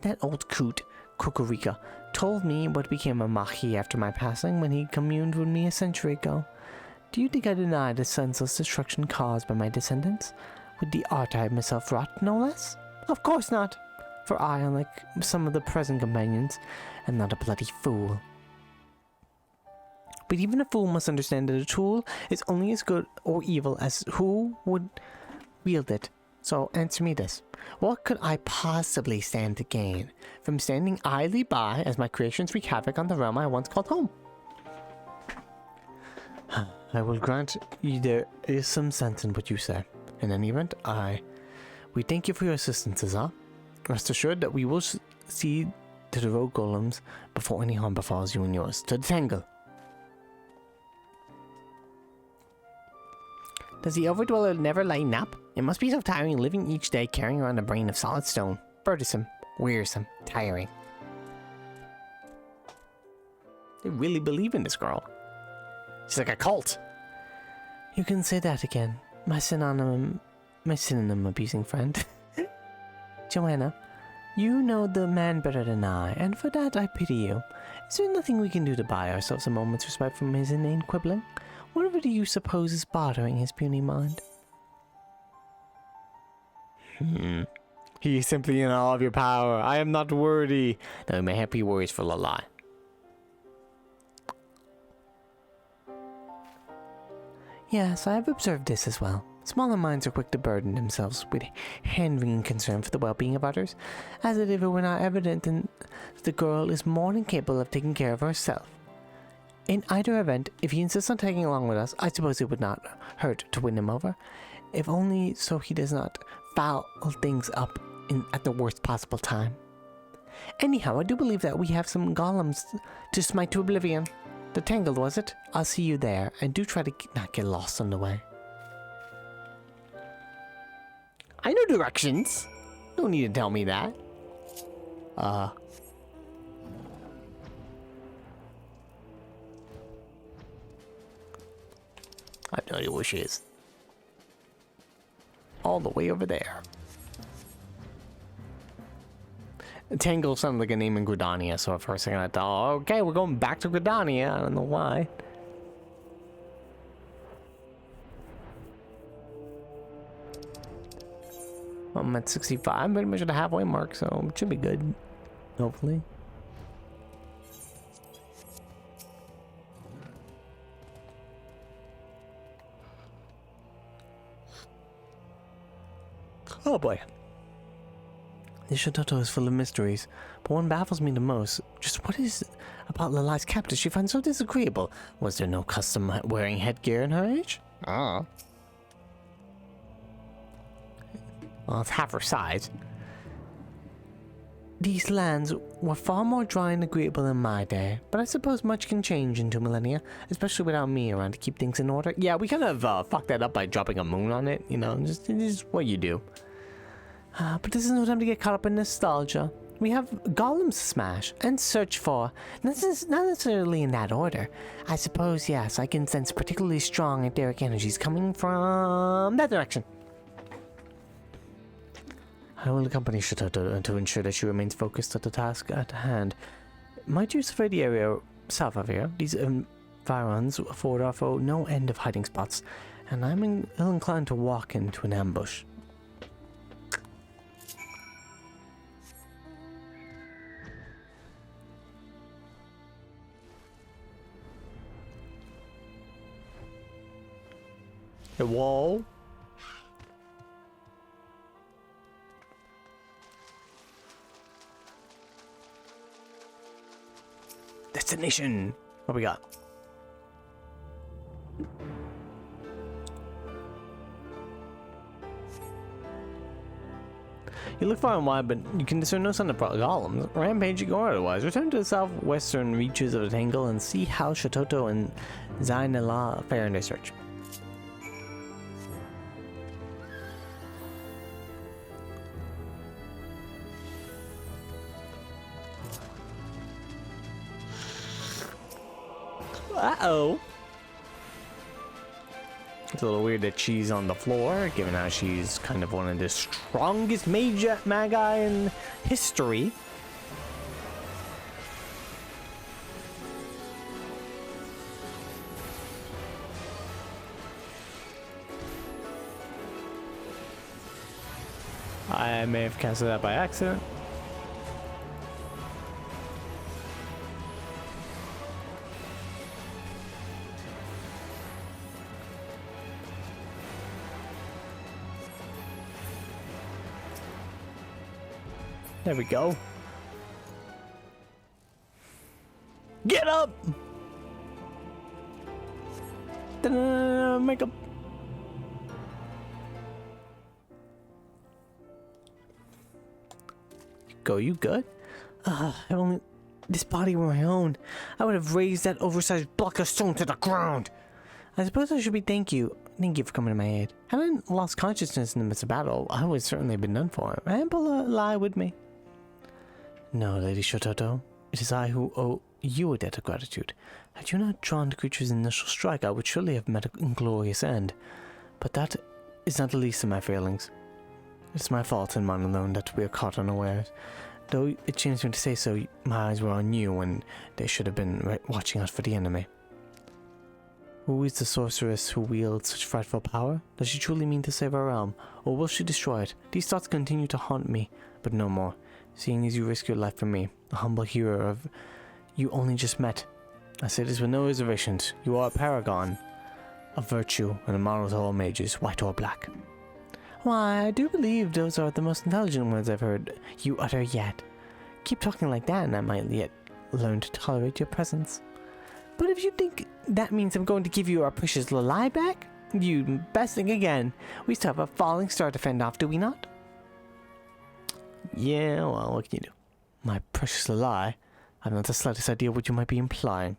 That old coot, Kukurika, told me what became of Mahi after my passing when he communed with me a century ago. Do you think I deny the senseless destruction caused by my descendants? With the art I myself wrought, no less? Of course not, for I, unlike some of the present companions, am not a bloody fool. But even a fool must understand that a tool is only as good or evil as who would wield it. So answer me this. What could I possibly stand to gain from standing idly by as my creations wreak havoc on the realm I once called home? I will grant you there is some sense in what you say. In any event, we thank you for your assistance, Azar. Rest assured that we will see to the rogue golems before any harm befalls you and yours. To the tangle. Does the Overdweller never lighten up? It must be so tiring living each day carrying around a brain of solid stone. Burdensome, wearisome, tiring. They really believe in this girl. She's like a cult. You can say that again. My synonym abusing friend. Joanna, you know the man better than I, and for that I pity you. Is there nothing we can do to buy ourselves a moment's respite from his inane quibbling? Whatever do you suppose is bothering his puny mind? He is simply in awe of your power. I am not worthy. Though my happy worries for Lalai. Yes, I have observed this as well. Smaller minds are quick to burden themselves with hand-wringing concern for the well-being of others, as if it were not evident that the girl is more than capable of taking care of herself. In either event, if he insists on tagging along with us, I suppose it would not hurt to win him over, if only so he does not foul things up at the worst possible time. Anyhow, I do believe that we have some golems to smite to oblivion. The Tangled, was it? I'll see you there, and do try to not get lost on the way. I know directions. No need to tell me that. I have no idea where she is. All the way over there. Tangle sounded like a name in Gridania, so for a second I thought, oh, okay, we're going back to Gridania. I don't know why. I'm at 65. I'm pretty much at the halfway mark, so it should be good. Hopefully. Oh boy. This Shototo is full of mysteries, but one baffles me the most. Just what is it about Lalai's captor she finds so disagreeable? Was there no custom wearing headgear in her age? Well, it's half her size. These lands were far more dry and agreeable in my day, but I suppose much can change in 2 millennia, especially without me around to keep things in order. Yeah, we kind of fucked that up by dropping a moon on it, you know, just what you do. But this is no time to get caught up in nostalgia. We have golems to smash and search for. Not necessarily in that order. I suppose, yes, I can sense particularly strong etheric energies coming from that direction. I will accompany Shototo to ensure that she remains focused on the task at hand. Might you survey the area south of here? These environs afford our foe no end of hiding spots, and I'm ill-inclined to walk into an ambush. A wall. Destination. What we got? You look far and wide, but you can discern no sign of golems, rampaging or otherwise. Return to the southwestern reaches of the Tangle and see how Shototo and Zainala fare in their search. Uh-oh. It's a little weird that she's on the floor, given how she's kind of one of the strongest magi in history. I may have canceled that by accident. There we go. Get up! Makeup. Go, you good? If only this body were my own, I would have raised that oversized block of stone to the ground. I suppose I should be thank you for coming to my aid. Had I lost consciousness in the midst of battle, I would certainly have been done for. And lie with me. No, Lady Shototo, it is I who owe you a debt of gratitude. Had you not drawn the creature's initial strike, I would surely have met an inglorious end. But that is not the least of my failings. It's my fault and mine alone that we are caught unawares. Though it shames me to say so, my eyes were on you when they should have been watching out for the enemy. Who is the sorceress who wields such frightful power? Does she truly mean to save our realm, or will she destroy it? These thoughts continue to haunt me, but no more. Seeing as you risk your life for me, a humble hero of you only just met. I say this with no reservations. You are a paragon of virtue and a model to all mages, white or black. Why, I do believe those are the most intelligent words I've heard you utter yet. Keep talking like that and I might yet learn to tolerate your presence. But if you think that means I'm going to give you our precious Lalai back, you best think again. We still have a falling star to fend off, do we not? Yeah, well, what can you do? My precious Lalai, I've not the slightest idea what you might be implying.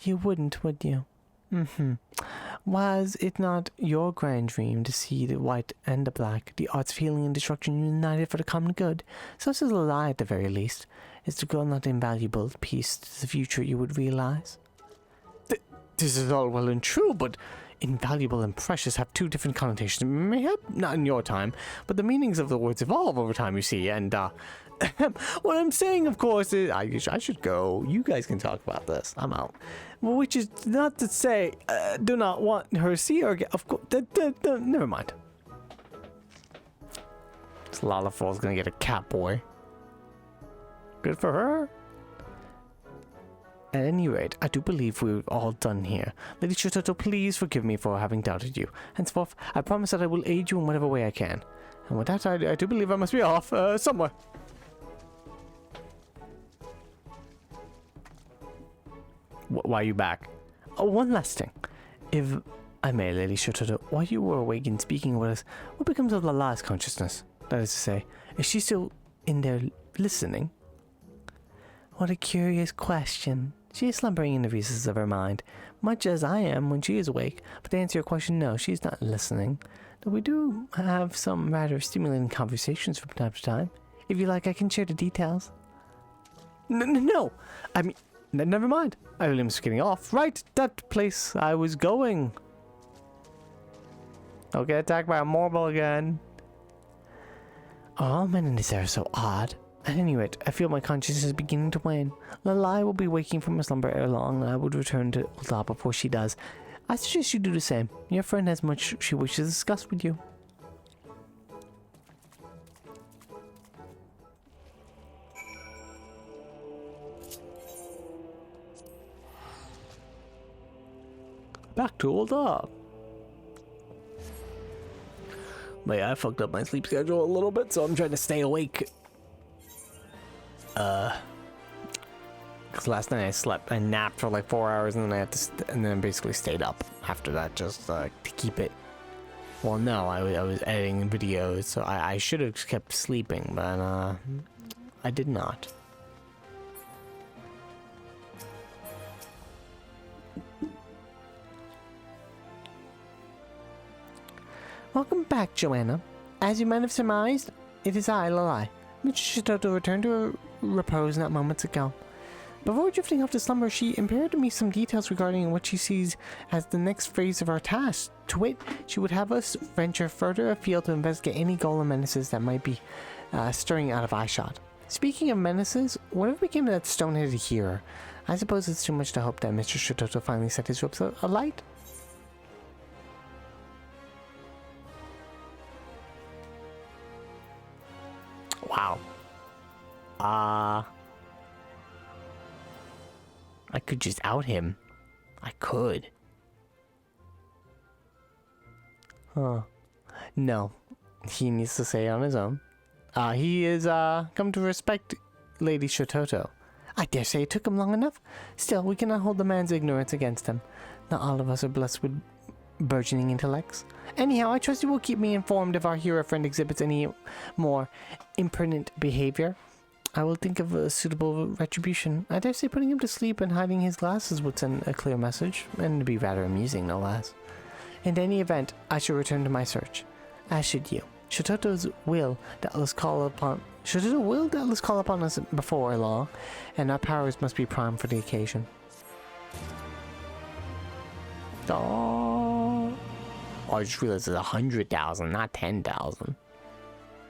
You wouldn't, would you? Was it not your grand dream to see the white and the black, the arts of healing and destruction united for the common good? Such as a lie at the very least. Is the girl not invaluable piece to the future you would realize? This is all well and true, but invaluable and precious have two different connotations. Mayhap not in your time, but the meanings of the words evolve over time, you see, and what I'm saying, of course, is I should go. You guys can talk about this. I'm out. Well, which is not to say, do not want her to see her again. Of course, never mind. This Lalafall's gonna get a cat boy. Good for her. At any rate, I do believe we're all done here. Lady Shototo, please forgive me for having doubted you. Henceforth, I promise that I will aid you in whatever way I can. And with that, I do believe I must be off somewhere. Why are you back? Oh, one last thing. If I may, Lady Shototo, while you were awake and speaking with us, what becomes of Lala's consciousness? That is to say, is she still in there listening? What a curious question. She is slumbering in the recesses of her mind, much as I am when she is awake. But to answer your question, no, she is not listening. Though we do have some rather stimulating conversations from time to time. If you like, I can share the details. No! I mean, never mind. I really was getting off. Right, that place I was going. I'll get attacked by a marble again. All men in this air are so odd. At any rate, I feel my consciousness is beginning to wane. Lalai will be waking from her slumber ere long, and I would return to Ulta before she does. I suggest you do the same. Your friend has much she wishes to discuss with you. Back to Ulta. But yeah, I fucked up my sleep schedule a little bit, so I'm trying to stay awake. Because last night I napped for like 4 hours, and then I had to, and then basically stayed up after that just to keep it. Well, no, I was editing videos, so I should have kept sleeping, but I did not. Welcome back, Joanna. As you might have surmised, it is I, Lalai. Mr. Shototo returned to her repose not moments ago. Before drifting off to slumber, she imparted to me some details regarding what she sees as the next phase of our task. To wit, she would have us venture further afield to investigate any golem menaces that might be stirring out of eyeshot. Speaking of menaces, whatever became of that stone-headed hearer? I suppose it's too much to hope that Mr. Shototo finally set his ropes alight. Wow. I could just out him. I could. Huh. No. He needs to say it on his own. He is, come to respect Lady Shototo. I dare say it took him long enough. Still, we cannot hold the man's ignorance against him. Not all of us are blessed with burgeoning intellects. Anyhow, I trust you will keep me informed if our hero friend exhibits any more impertinent behavior. I will think of a suitable retribution. I dare say putting him to sleep and hiding his glasses would send a clear message, and be rather amusing, no less. In any event, I shall return to my search. As should you. Shototo will doubtless call upon us before long, and our powers must be primed for the occasion. Oh, I just realized it's 100,000, not 10,000.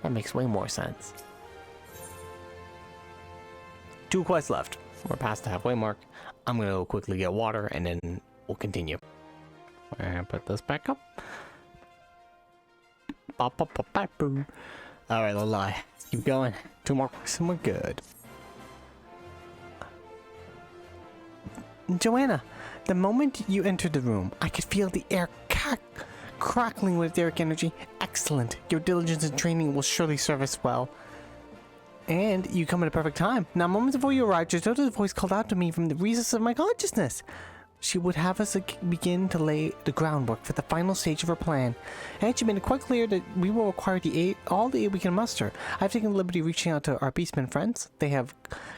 That makes way more sense. 2 quests left. We're past the halfway mark. I'm gonna go quickly get water, and then we'll continue. And put this back up. Alright, Lalai. Keep going. 2 more quests and we're good. Joanna, the moment you entered the room, I could feel the air crackling with etheric energy. Excellent. Your diligence and training will surely serve us well. And you come at a perfect time. Now, moments before you arrived, Shototo's voice called out to me from the recess of my consciousness. She would have us begin to lay the groundwork for the final stage of her plan. And she made it quite clear that we will require all the aid we can muster. I've taken the liberty of reaching out to our beastmen friends. They have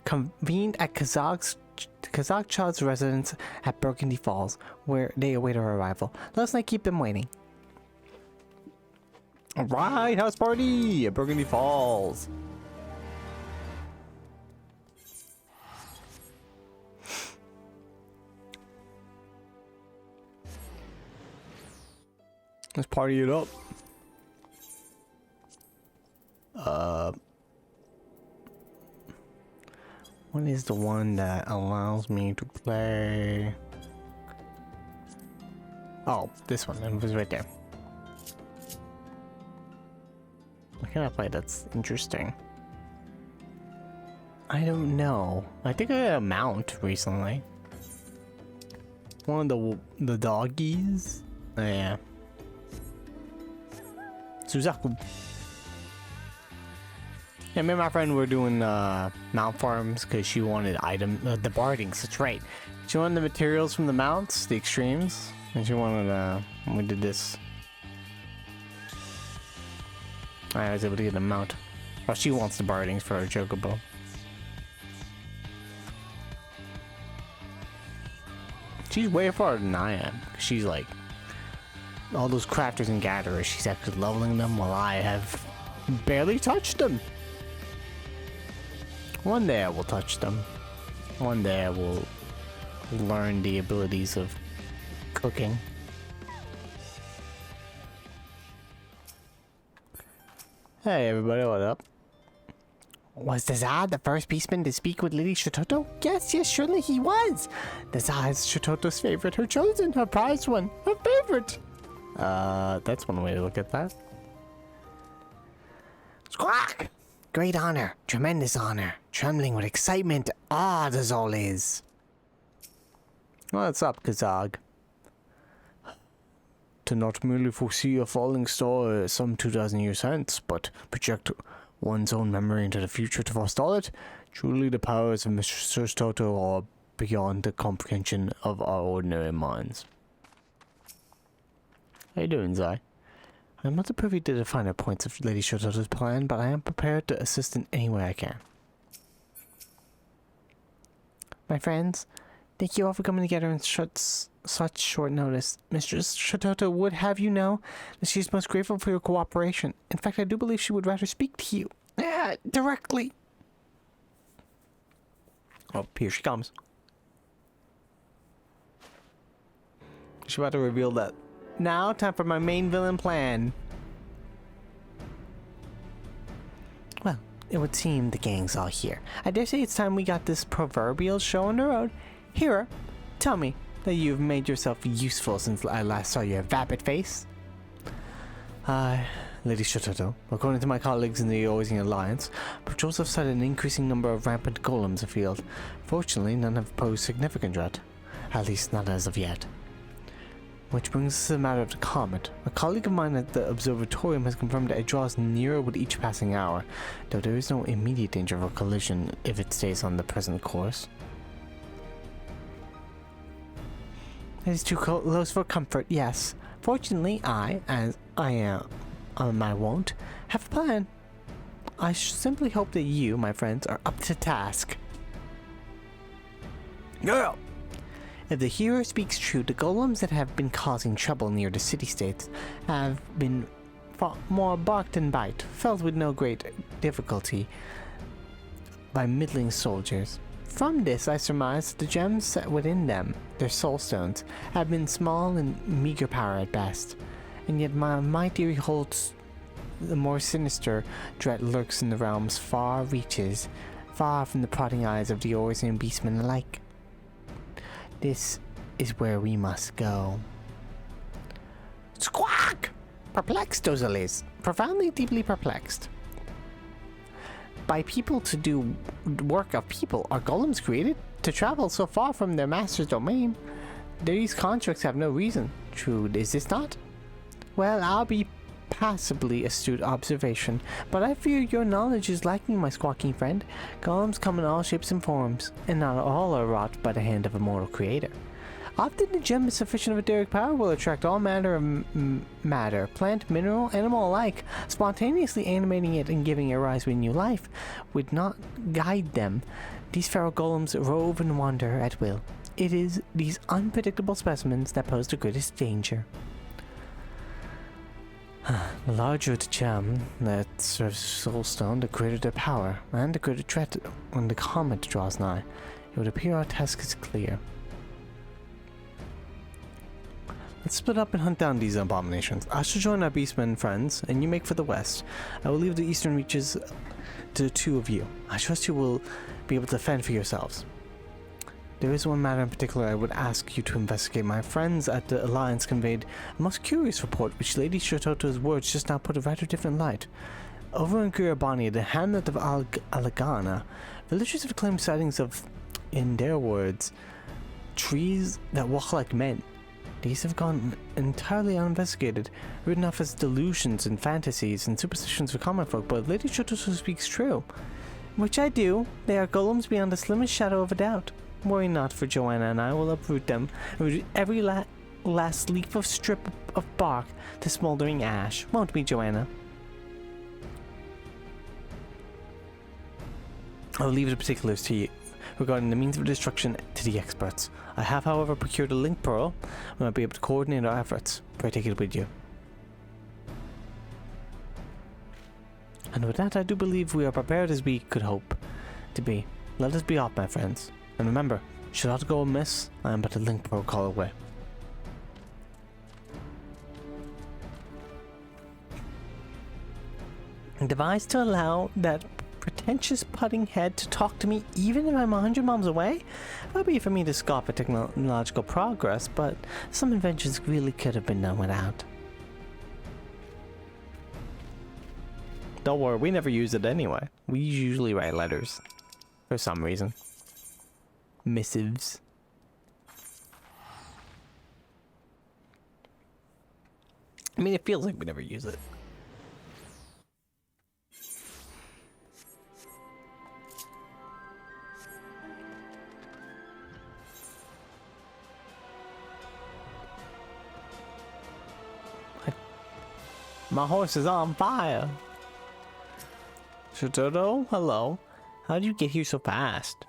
convened at Kazakh-Chad's residence at Burgundy Falls, where they await our arrival. Let's not keep them waiting. Alright, house party at Burgundy Falls. Let's party it up. What is the one that allows me to play? Oh, this one. It was right there. What can I play that's interesting? I don't know. I think I got a mount recently. One of the doggies. Oh, yeah. Suzaku. Yeah, me and my friend were doing mount farms because she wanted the bardings, that's right. She wanted the materials from the mounts, the extremes, and she wanted, we did this. I was able to get a mount. Well, she wants the bardings for her chocobo. She's way farther than I am. She's like, all those crafters and gatherers, she's actually leveling them while I have barely touched them. One day I will touch them. One day I will learn the abilities of cooking. Hey everybody, what up? Was Dazad the first beastman to speak with Lady Shototo? Yes, surely he was. Dazad is Shototo's favorite, her chosen, her prized one, her favorite. That's one way to look at that. Squawk! Great honor, tremendous honor, trembling with excitement, awed as all is. What's up, Kazag? To not merely foresee a falling star some 2,000 years hence, but project one's own memory into the future to forestall it, truly the powers of Mr. Shototo are beyond the comprehension of our ordinary minds. How you doing, Zai? I'm not privy to the finer points of Lady Shototo's plan, but I am prepared to assist in any way I can. My friends, thank you all for coming together in such short notice. Mistress Shototo would have you know that she is most grateful for your cooperation. In fact, I do believe she would rather speak to you directly. Oh, here she comes. She's about to reveal that. Now, time for my main villain plan. Well, it would seem the gang's all here. I dare say it's time we got this proverbial show on the road. Hero, tell me that you've made yourself useful since I last saw your vapid face. Lady Shototo, according to my colleagues in the Eorzean Alliance, patrols have cited an increasing number of rampant golems afield. Fortunately, none have posed significant threat. At least not as of yet. Which brings us to the matter of the comet. A colleague of mine at the observatorium has confirmed that it draws nearer with each passing hour, though there is no immediate danger of a collision if it stays on the present course. It is too close for comfort, yes. Fortunately, as I am my wont, have a plan. I simply hope that you, my friends, are up to task. Girl! If the hero speaks true, the golems that have been causing trouble near the city-states have been fought more bark than bite, felled with no great difficulty by middling soldiers. From this, I surmise the gems set within them, their soul stones, have been small and meager power at best. And yet my theory holds the more sinister dread lurks in the realm's far reaches, far from the prodding eyes of the Eorzean beastmen alike. This is where we must go. Squawk! Perplexed, Dozalis. Profoundly, deeply perplexed. By people to do work of people, are golems created to travel so far from their master's domain? These constructs have no reason. True, is this not? Well, I'll be passably astute observation, but I fear your knowledge is lacking, my squawking friend. Golems come in all shapes and forms, and not all are wrought by the hand of a mortal creator. Often the gem is sufficient of etheric power will attract all manner of matter, plant, mineral, animal alike, spontaneously animating it and giving it rise with new life. Would not guide them. These feral golems rove and wander at will. It is these unpredictable specimens that pose the greatest danger. The larger the gem that serves soulstone, the greater their power, and the greater threat when the comet draws nigh. It would appear our task is clear. Let's split up and hunt down these abominations. I shall join our beastmen friends, and you make for the west. I will leave the eastern reaches to the two of you. I trust you will be able to fend for yourselves. There is one matter in particular I would ask you to investigate. My friends at the Alliance conveyed a most curious report, which Lady Shototo's words just now put a rather different light. Over in Kiribani, the hamlet of Alagana, villagers have claimed sightings of, in their words, trees that walk like men. These have gone entirely uninvestigated, written off as delusions and fantasies and superstitions for common folk, but Lady Shototo speaks true. Which I do. They are golems beyond the slimmest shadow of a doubt. Worry not, for Joanna and I will uproot them and reduce every last leaf of strip of bark to smoldering ash. Won't we, Joanna? I will leave the particulars to you regarding the means of destruction to the experts. I have, however, procured a link pearl and I'll be able to coordinate our efforts. Pray take it with you. And with that, I do believe we are prepared as we could hope to be. Let us be off, my friends. And remember, should aught go amiss, I am but a link protocol away. Devised to allow that pretentious putting head to talk to me even if I'm 100 miles away? Far be it for me to scoff at technological progress, but some inventions really could have been done without. Don't worry, we never use it anyway. We usually write letters. For some reason. Missives. I mean, it feels like we never use it. My horse is on fire. Shototo, hello. How did you get here so fast?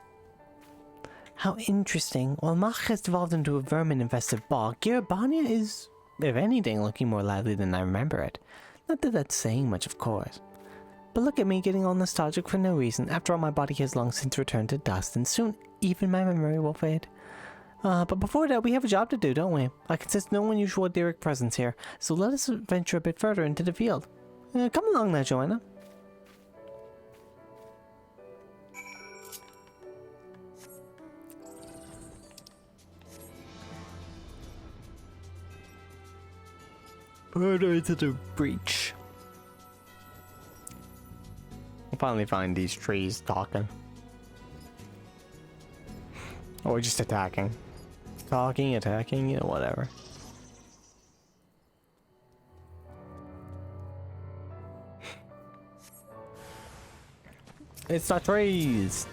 How interesting. While Mach has devolved into a vermin-infested bog, Kiribani is, if anything, looking more lively than I remember it. Not that that's saying much, of course. But look at me getting all nostalgic for no reason. After all, my body has long since returned to dust, and soon even my memory will fade. But before that, we have a job to do, don't we? I can sense no unusual Derek presence here, so let us venture a bit further into the field. Come along now, Joanna. Further into the breach. We'll finally find these trees talking. Or just attacking. Talking, attacking, whatever. It's not trees!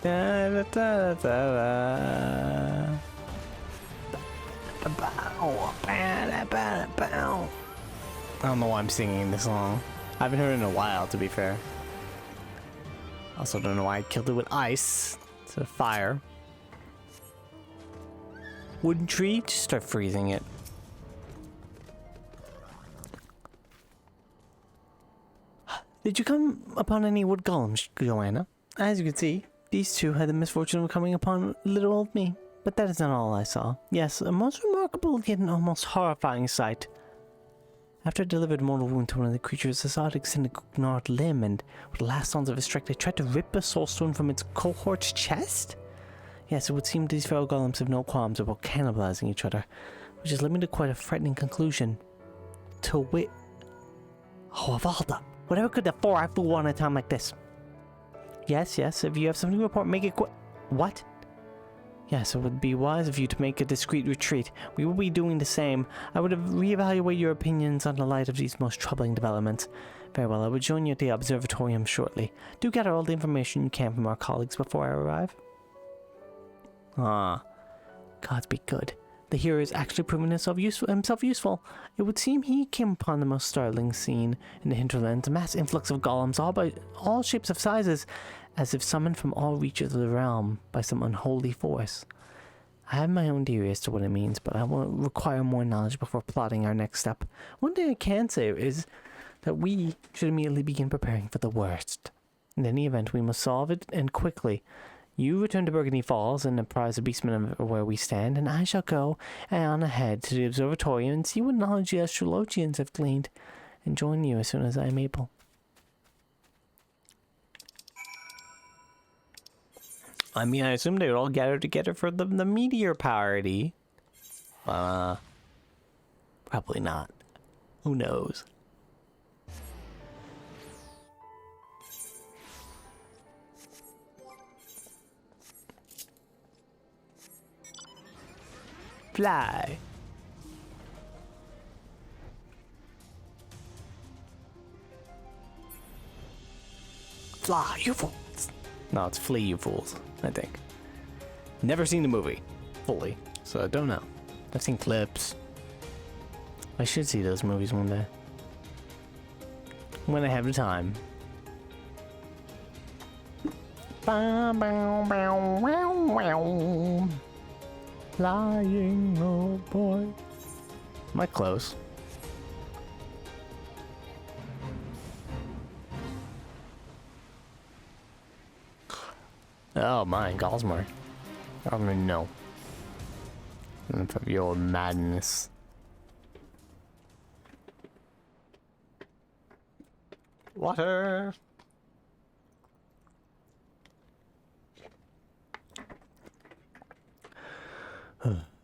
Da, da, da, da, da. I don't know why I'm singing this song. I haven't heard it in a while, to be fair. Also don't know why I killed it with ice instead of fire. Wooden tree, just start freezing it. Did you come upon any wood golems, Joanna? As you can see, these two had the misfortune of coming upon little old me. But that is not all I saw. Yes, a most remarkable yet an almost horrifying sight. After I delivered a mortal wound to one of the creatures, I saw it extend a gnarled limb, and with the last sounds of its strength, it tried to rip a soulstone from its cohort's chest? Yes, it would seem these feral golems have no qualms about cannibalizing each other, which has led me to quite a frightening conclusion. To wit... Oh, Avalda! Whatever could the four I flew on a time like this? Yes, if you have something to report, make it quick. What? Yes, it would be wise of you to make a discreet retreat. We will be doing the same. I would reevaluate your opinions on the light of these most troubling developments. Very well, I will join you at the observatorium shortly. Do gather all the information you can from our colleagues before I arrive. Ah, gods be good. The hero is actually proving himself useful. It would seem he came upon the most startling scene in the hinterlands, a mass influx of golems, all shapes of sizes, as if summoned from all reaches of the realm by some unholy force. I have my own theory as to what it means, but I will require more knowledge before plotting our next step. One thing I can say is that we should immediately begin preparing for the worst. In any event, we must solve it, and quickly. You return to Burgundy Falls and apprise the beastmen of where we stand, and I shall go on ahead to the observatory and see what knowledge the astrologians have gleaned, and join you as soon as I am able. I mean, I assume they would all gather together for the meteor party. Probably not. Who knows? Fly. Fly, you fools. No, it's flee, you fools, I think. Never seen the movie fully, so I don't know. I've seen clips. I should see those movies one day. When I have the time. Bow, bow, bow, wow, wow. Flying, oh boy. Am I close? Oh my, Gosmore. I don't even know. Enough of your madness. Water!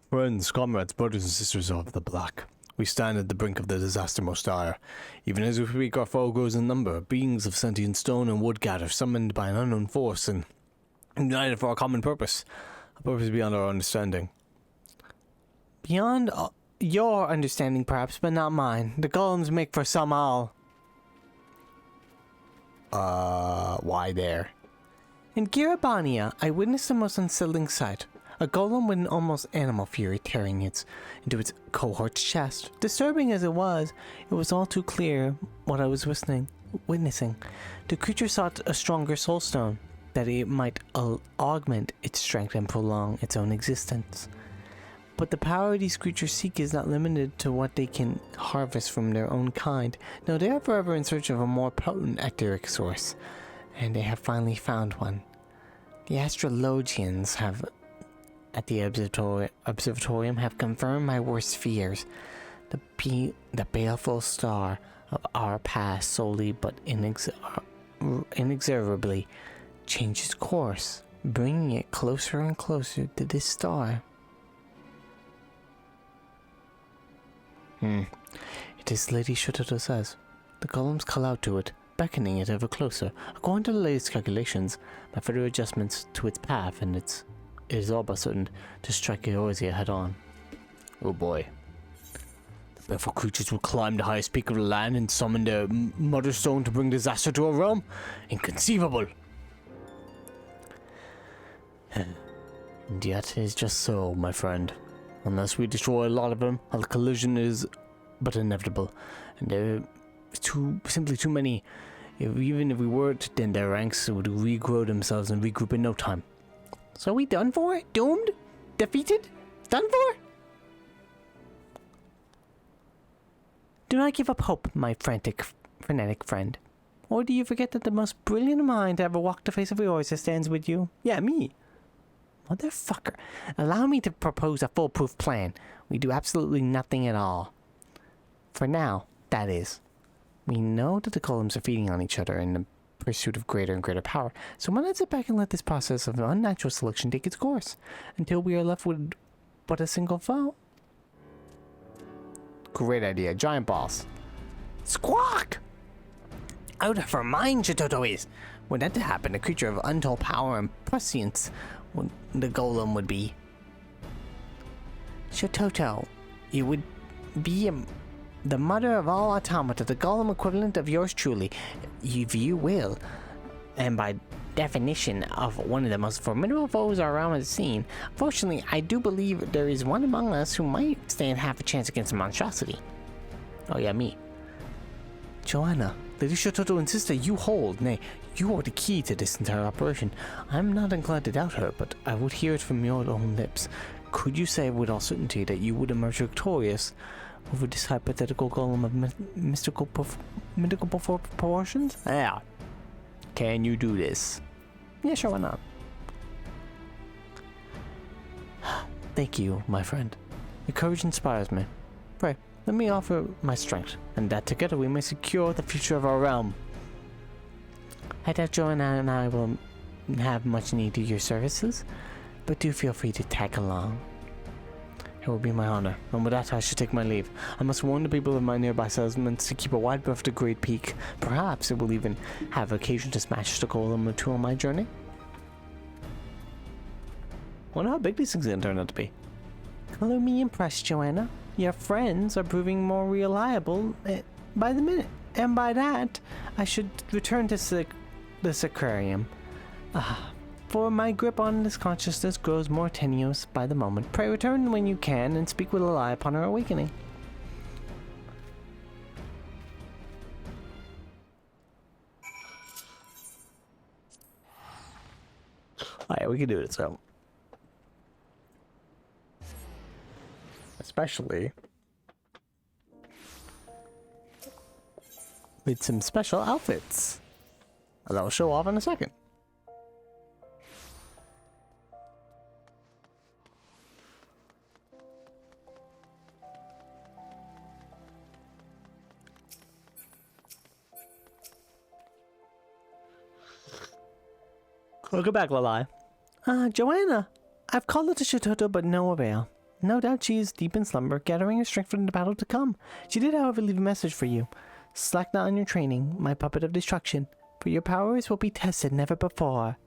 Friends, comrades, brothers and sisters of the Black, we stand at the brink of the disaster most dire. Even as we speak, our foe grows in number. Beings of sentient stone and wood gather, summoned by an unknown force and united for a common purpose. A purpose beyond our understanding. Beyond your understanding perhaps, but not mine. The golems make for some all. Why there? In Girabania, I witnessed the most unsettling sight. A golem with an almost animal fury tearing into its cohort's chest. Disturbing as it was all too clear what I was witnessing. The creature sought a stronger soul stone, that it might augment its strength and prolong its own existence. But the power these creatures seek is not limited to what they can harvest from their own kind. No, they are forever in search of a more potent etheric source, and they have finally found one. The astrologians at the observatorium have confirmed my worst fears. The baleful star of our past slowly but inexorably changes course, bringing it closer and closer to this star. It is Lady Shototo says. The golems call out to it, beckoning it ever closer. According to the latest calculations, my further adjustments to its path, and it is all but certain to strike Eorzea head on. Oh boy. The baleful creatures will climb the highest peak of the land and summon their mother stone to bring disaster to our realm? Inconceivable! And yet it is just so, my friend. Unless we destroy a lot of them, a collision is but inevitable. And there are simply too many. Even if we were to thin their ranks, it would regrow themselves and regroup in no time. So are we done for? Doomed? Defeated? Done for? Do not give up hope, my frenetic friend. Or do you forget that the most brilliant mind to ever walk the face of Eorzea stands with you? Yeah, me. Motherfucker. Allow me to propose a foolproof plan. We do absolutely nothing at all. For now, that is. We know that the golems are feeding on each other in the pursuit of greater and greater power, so why not sit back and let this process of unnatural selection take its course, until we are left with but a single foe? Great idea. Giant balls. Squawk! Out of her mind, Shototo is. Were that to happen, a creature of untold power and prescience, the golem would be. Shototo, you would be the mother of all automata, the golem equivalent of yours truly, if you will, and by definition of one of the most formidable foes our realm has seen. Fortunately, I do believe there is one among us who might stand half a chance against a monstrosity. Oh yeah, me. Joanna, Lady Shototo insists that you hold, nay, you are the key to this entire operation. I'm not inclined to doubt her, but I would hear it from your own lips. Could you say with all certainty that you would emerge victorious over this hypothetical golem of mystical proportions? Yeah. Can you do this? Yeah, sure, why not? Thank you, my friend. Your courage inspires me. Pray, let me offer my strength, and that together we may secure the future of our realm. I doubt Joanna and I will have much need of your services, but do feel free to tag along. It will be my honor, and with that I should take my leave. I must warn the people of my nearby settlements to keep a wide berth of the Great Peak. Perhaps it will even have occasion to smash the golem or two on my journey. Wonder how big these things are going to turn out to be. Color me impressed, Joanna. Your friends are proving more reliable by the minute. And by that, I should return to this aquarium. For my grip on this consciousness grows more tenuous by the moment. Pray return when you can and speak with Lalai upon her awakening. Alright, we can do it, so. Especially with some special outfits that I'll show off in a second. Welcome back, Lalai. Joanna, I've called her to Shototo, but no avail. No doubt she is deep in slumber, gathering her strength for the battle to come. She did, however, leave a message for you. Slack not on your training, my puppet of destruction, for your powers will be tested never before.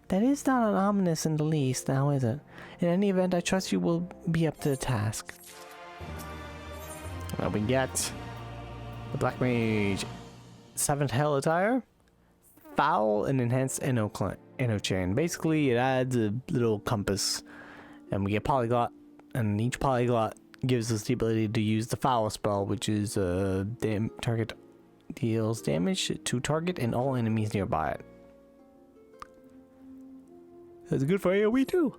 That is not ominous in the least, now is it? In any event, I trust you will be up to the task. Now we get the Black Mage 7th Hell attire, foul and enhanced Inno chain. Basically, it adds a little compass, and we get polyglot, and each polyglot gives us the ability to use the foul spell, which is target deals damage to target and all enemies nearby it. That's good for AoE too.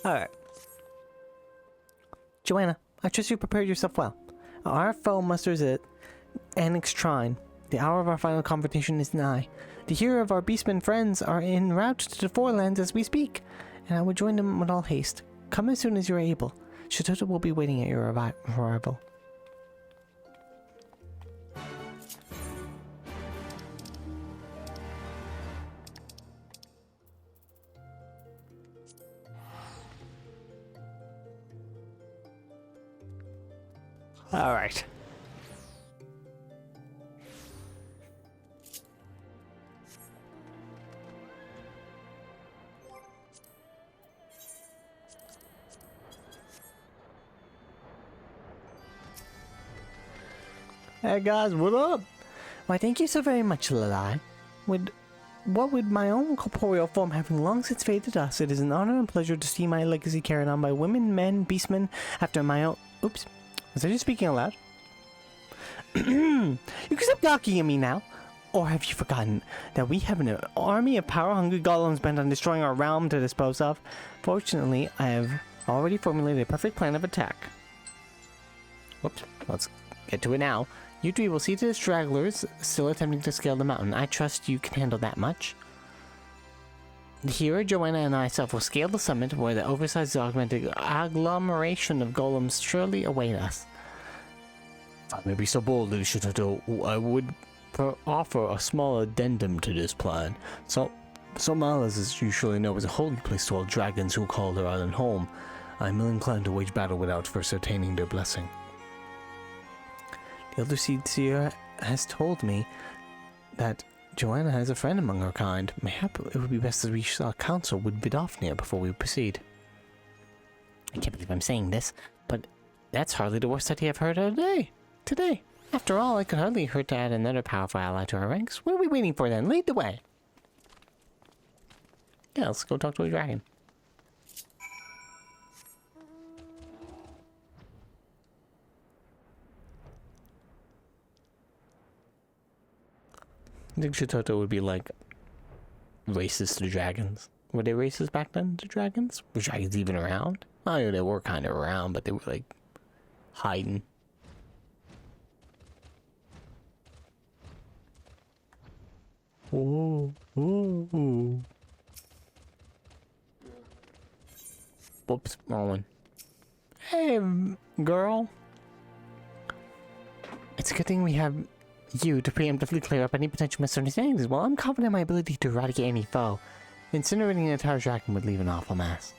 Alright. Joanna, I trust you prepared yourself well. Our foe musters at Annex Shrine. The hour of our final confrontation is nigh. The hero of our beastmen friends are en route to the Forelands as we speak, and I will join them with all haste. Come as soon as you are able. Shatoto will be waiting at your arrival. All right. Hey guys, what up? Why, thank you so very much, Lalai. What with my own corporeal form having long since faded us, it is an honor and pleasure to see my legacy carried on by women, men, beastmen, after my own... Oops. Was I just speaking aloud? You can stop talking at me now. Or have you forgotten that we have an army of power-hungry golems bent on destroying our realm to dispose of? Fortunately, I have already formulated a perfect plan of attack. Whoops. Let's get to it now. You three will see to the stragglers still attempting to scale the mountain. I trust you can handle that much. The hero, Joanna, and I will scale the summit where the oversized augmented agglomeration of golems surely await us. If I may be so bold, I would offer a small addendum to this plan. Somalis, as you surely know, is a holy place to all dragons who call their island home. I am inclined to wage battle without first attaining their blessing. The Elder Seer has told me that Joanna has a friend among her kind. Mayhap it would be best to reach a council with Vidofnir before we proceed. I can't believe I'm saying this, but that's hardly the worst idea I've heard of today. After all, it could hardly hurt to add another powerful ally to our ranks. What are we waiting for then? Lead the way! Yeah, let's go talk to a dragon. I think Shitoto would be like racist to dragons. Were they racist back then to dragons? Were dragons even around? I know they were kind of around, but they were like hiding. Ooh, ooh, ooh. Whoops, wrong one. Hey, girl. It's a good thing we have you to preemptively clear up any potential misunderstandings. Well, I'm confident in my ability to eradicate any foe. Incinerating an entire dragon would leave an awful mess.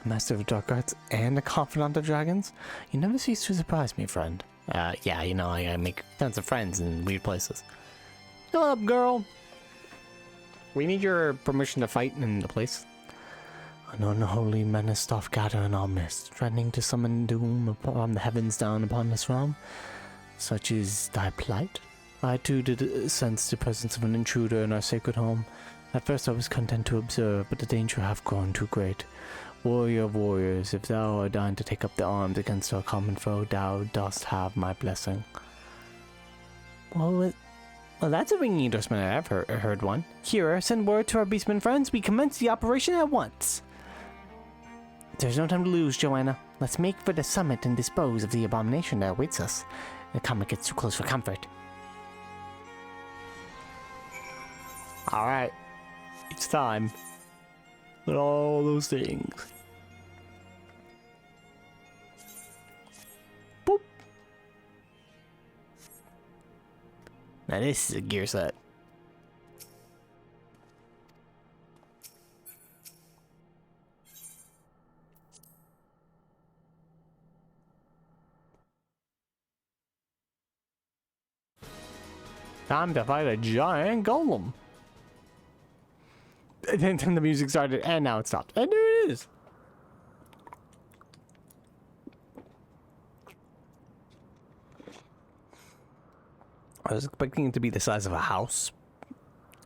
Master of dark arts and a confidant of dragons? You never cease to surprise me, friend. Yeah, you know, I make tons of friends in weird places. Go up, girl! We need your permission to fight in the place. An unholy menace doth gather in our midst, threatening to summon doom upon the heavens down upon this realm. Such is thy plight. I too did sense the presence of an intruder in our sacred home. At first I was content to observe, but the danger hath grown too great. Warrior of warriors, if thou art dying to take up the arms against our common foe, thou dost have my blessing. Well, that's a ringing endorsement. I've heard one. Here, send word to our beastmen friends. We commence the operation at once. There's no time to lose, Joanna. Let's make for the summit and dispose of the abomination that awaits us. The comet gets too close for comfort. Alright. It's time. And all those things. Boop. Now this is a gear set. Time to fight a giant golem. And then the music started, and now it stopped. And there it is. I was expecting it to be the size of a house.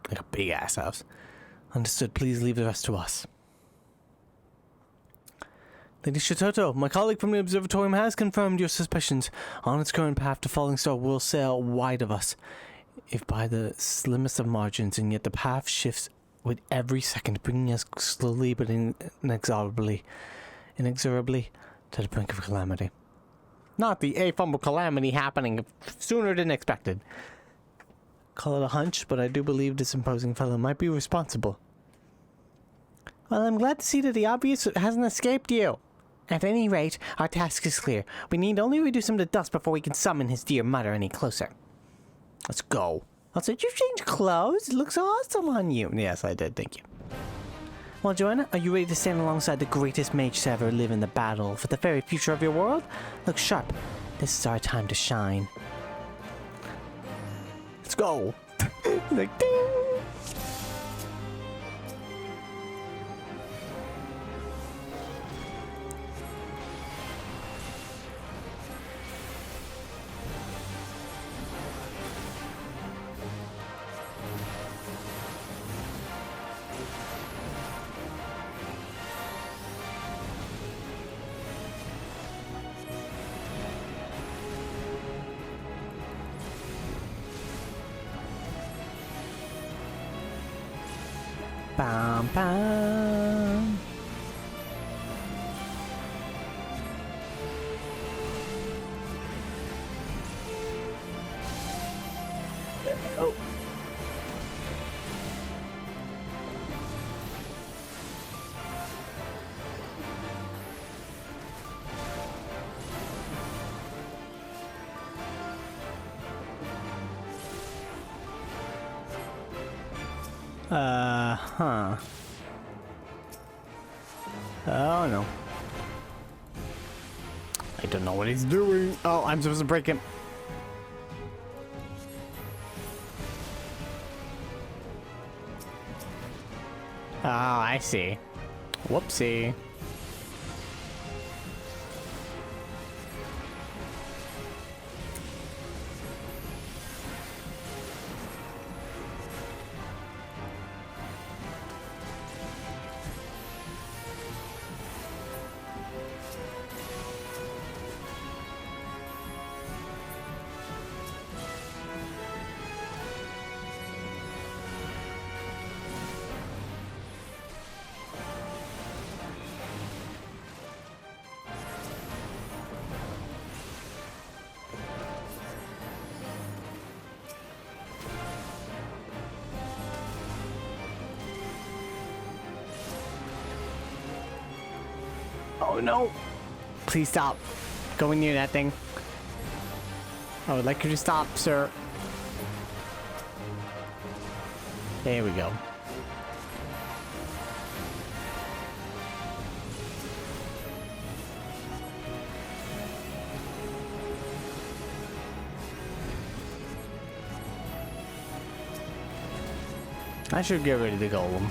Like a big ass house. Understood. Please leave the rest to us. Lady Shitoto, my colleague from the observatorium has confirmed your suspicions. On its current path, the falling star will sail wide of us, if by the slimmest of margins, and yet the path shifts with every second, bringing us slowly but inexorably to the brink of calamity. Not the A-fumble calamity happening sooner than expected. Call it a hunch, but I do believe this imposing fellow might be responsible. Well, I'm glad to see that the obvious hasn't escaped you. At any rate, our task is clear. We need only reduce him to dust before we can summon his dear mother any closer. Let's go. Also, did you change clothes? It looks awesome on you. Yes, I did. Thank you. Well, Joanna, are you ready to stand alongside the greatest mage to ever live in the battle for the very future of your world? Look sharp. This is our time to shine. Let's go. Like, ding. Bam, bam. Oh. Huh. Oh no. I don't know what he's doing. Oh, I'm supposed to break him. Oh, I see. Whoopsie. Oh no! Please stop going near that thing. I would like you to stop, sir. There we go. I should get rid of the golem.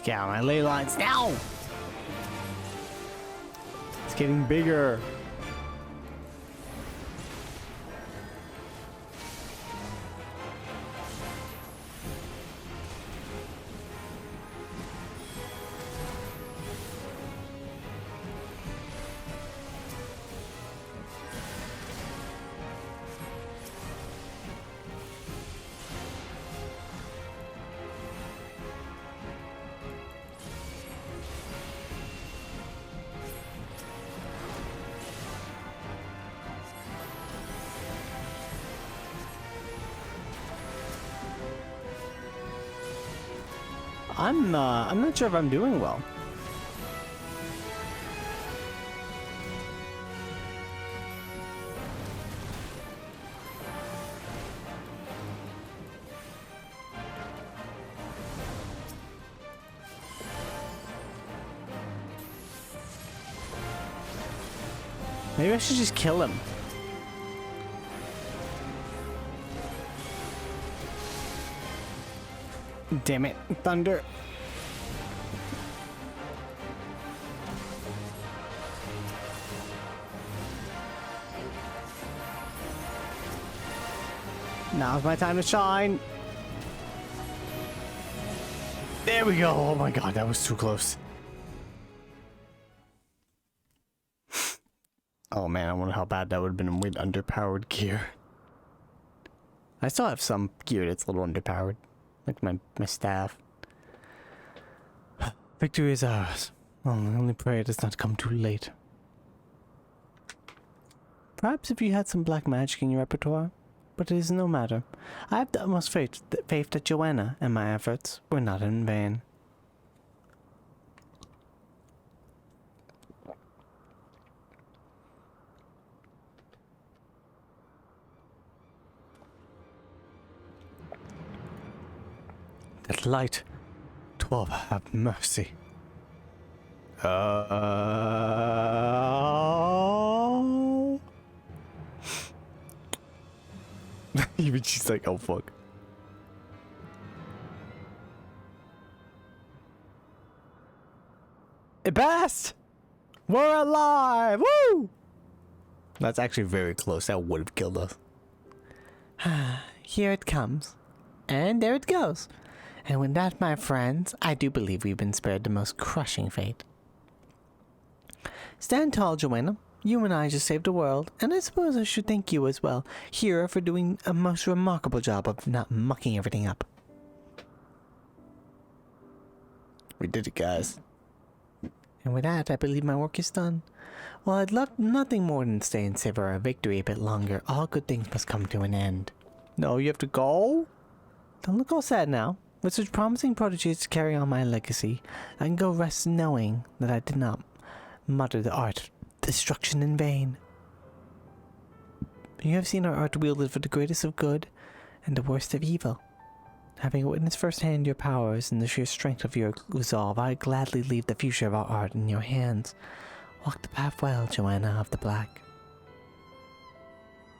Get out of my ley lines now! It's getting bigger. I'm not sure if I'm doing well. Maybe I should just kill him. Damn it, thunder. Now's my time to shine. There we go. Oh my god, that was too close. Oh man, I wonder how bad that would have been with underpowered gear. I still have some gear that's a little underpowered. Like my staff. Victory is ours. Oh, I only pray it does not come too late. Perhaps if you had some black magic in your repertoire, but it is no matter. I have the utmost faith that Joanna and my efforts were not in vain. That light, 12, have mercy. Even she's like, oh fuck. It passed! We're alive! Woo! That's actually very close. That would have killed us. Here it comes. And there it goes. And with that, my friends, I do believe we've been spared the most crushing fate. Stand tall, Joanna. You and I just saved the world, and I suppose I should thank you as well, Hera, for doing a most remarkable job of not mucking everything up. We did it, guys. And with that, I believe my work is done. Well, I'd love nothing more than stay and savor our victory a bit longer. All good things must come to an end. No, you have to go? Don't look all sad now. With such promising prodigies to carry on my legacy, I can go rest knowing that I did not mutter the art of destruction in vain. You have seen our art wielded for the greatest of good and the worst of evil. Having witnessed firsthand your powers and the sheer strength of your resolve, I gladly leave the future of our art in your hands. Walk the path well, Joanna of the Black.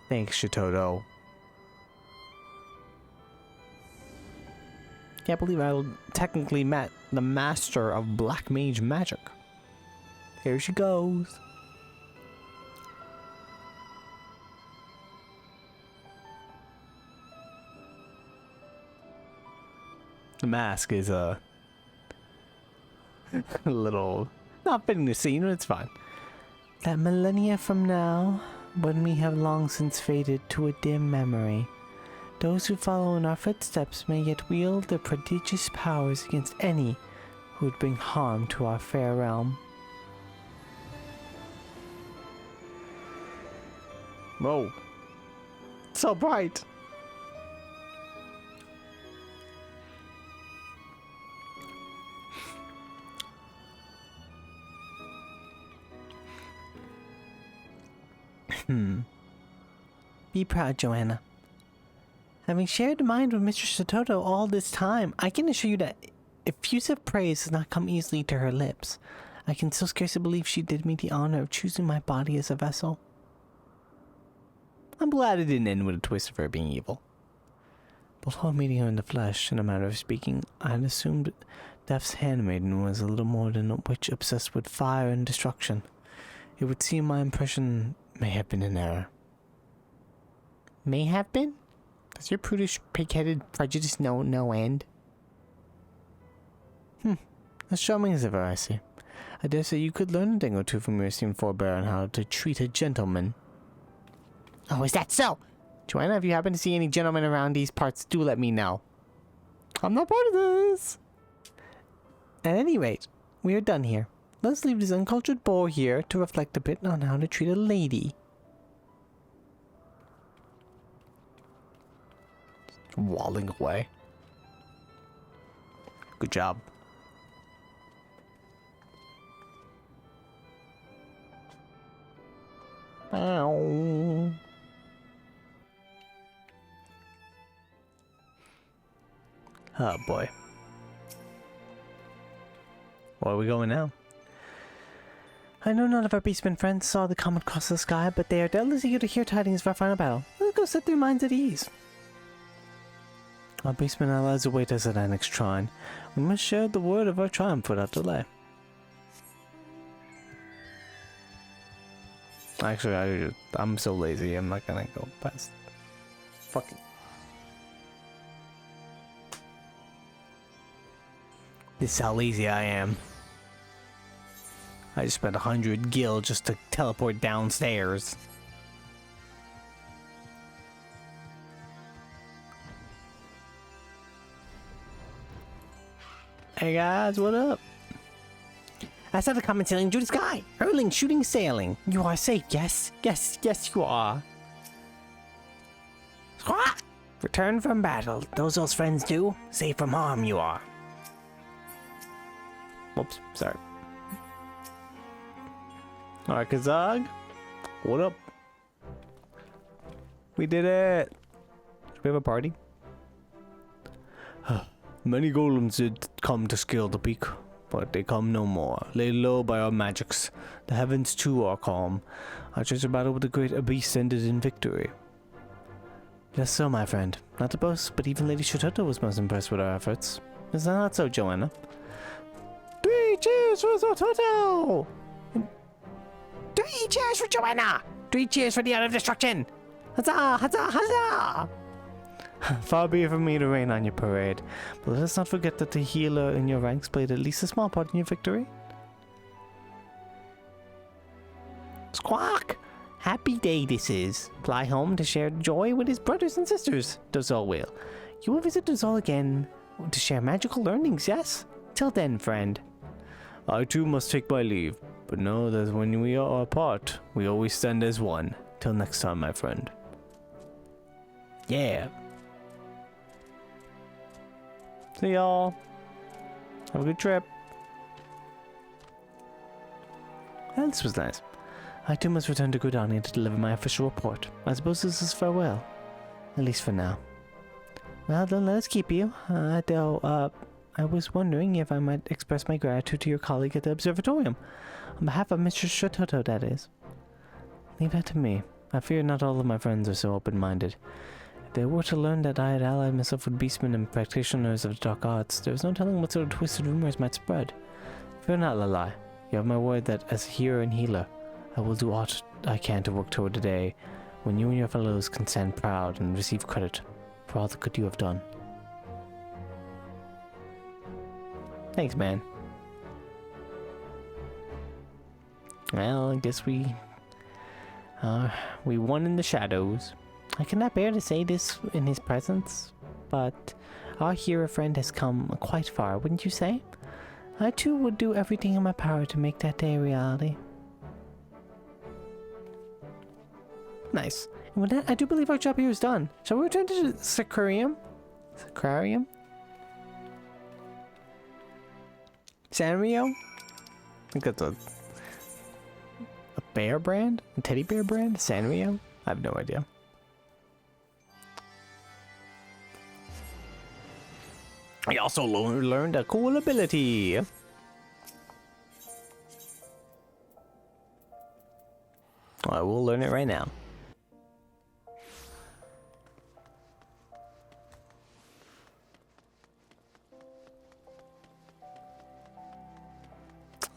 Thanks, Shitoto. Can't believe I technically met the master of Black Mage magic. Here she goes. The mask is a little not fitting the scene, but it's fine. That millennia from now, when we have long since faded to a dim memory, those who follow in our footsteps may yet wield their prodigious powers against any who would bring harm to our fair realm. Whoa. So bright. Be proud, Joanna. Having shared the mind with Mr. Shitoto all this time, I can assure you that effusive praise does not come easily to her lips. I can still scarcely believe she did me the honor of choosing my body as a vessel. I'm glad it didn't end with a twist of her being evil. Before meeting her in the flesh, in a manner of speaking, I had assumed Death's handmaiden was a little more than a witch obsessed with fire and destruction. It would seem my impression may have been an error. May have been? Does your prudish, pig-headed prejudice know no end? As charming as ever, I see. I dare say you could learn a thing or two from your esteemed forebear on how to treat a gentleman. Oh, is that so? Joanna, if you happen to see any gentlemen around these parts, do let me know. I'm not part of this. At any rate, we are done here. Let's leave this uncultured boar here to reflect a bit on how to treat a lady. Walling away. Good job. Ow. Oh boy. Where are we going now? I know none of our beastmen friends saw the comet cross the sky, but they are doubtless eager to hear tidings of our final battle. Let's go set their minds at ease. Our beastmen allies await us at our next shrine. We must share the word of our triumph without delay. Actually, I'm so lazy, I'm not gonna go past. Fucking. This is how lazy I am. I just spent 100 gil just to teleport downstairs. Hey guys, what up? I saw the comment sailing through the sky. Hurling, shooting, sailing. You are safe, yes? Yes, you are. Squawk! Return from battle. Those friends do. Safe from harm you are. Whoops, sorry. Alright, Kazag. What up? We did it. Should we have a party? Many golems did come to scale the peak, but they come no more. Laid low by our magics. The heavens too are calm. Our treasure battle with the great beast ended in victory. Just so, my friend. Not to boast, but even Lady Shototo was most impressed with our efforts. Is that not so, Joanna? 3 cheers for Shototo! 3 cheers for Joanna! 3 cheers for the art of destruction! Huzzah! Huzzah! Huzzah! Far be it from me to rain on your parade, but let us not forget that the healer in your ranks played at least a small part in your victory. Squawk! Happy day this is. Fly home to share joy with his brothers and sisters, Dozol will. You will visit Dozol again to share magical learnings, yes? Till then, friend. I too must take my leave, but know that when we are apart, we always stand as one. Till next time, my friend. Yeah. See y'all. Have a good trip. Well, this was nice. I too must return to Gridania to deliver my official report. I suppose this is farewell. At least for now. Well, then let us keep you. I was wondering if I might express my gratitude to your colleague at the observatorium. On behalf of Mr. Shototo, that is. Leave that to me. I fear not all of my friends are so open-minded. If they were to learn that I had allied myself with beastmen and practitioners of the dark arts, there is no telling what sort of twisted rumors might spread. Fear not, Lalai. You have my word that, as a hero and healer, I will do aught I can to work toward a day when you and your fellows can stand proud and receive credit for all the good you have done. Thanks, man. Well, I guess we won in the shadows. I cannot bear to say this in his presence, but our hero friend has come quite far, wouldn't you say? I too would do everything in my power to make that day a reality. Nice. And with that, I do believe our job here is done. Shall we return to the Sacrarium? Sacrarium? Sanrio? I think that's a bear brand? A teddy bear brand? Sanrio? I have no idea. I also learned a cool ability. I will learn it right now.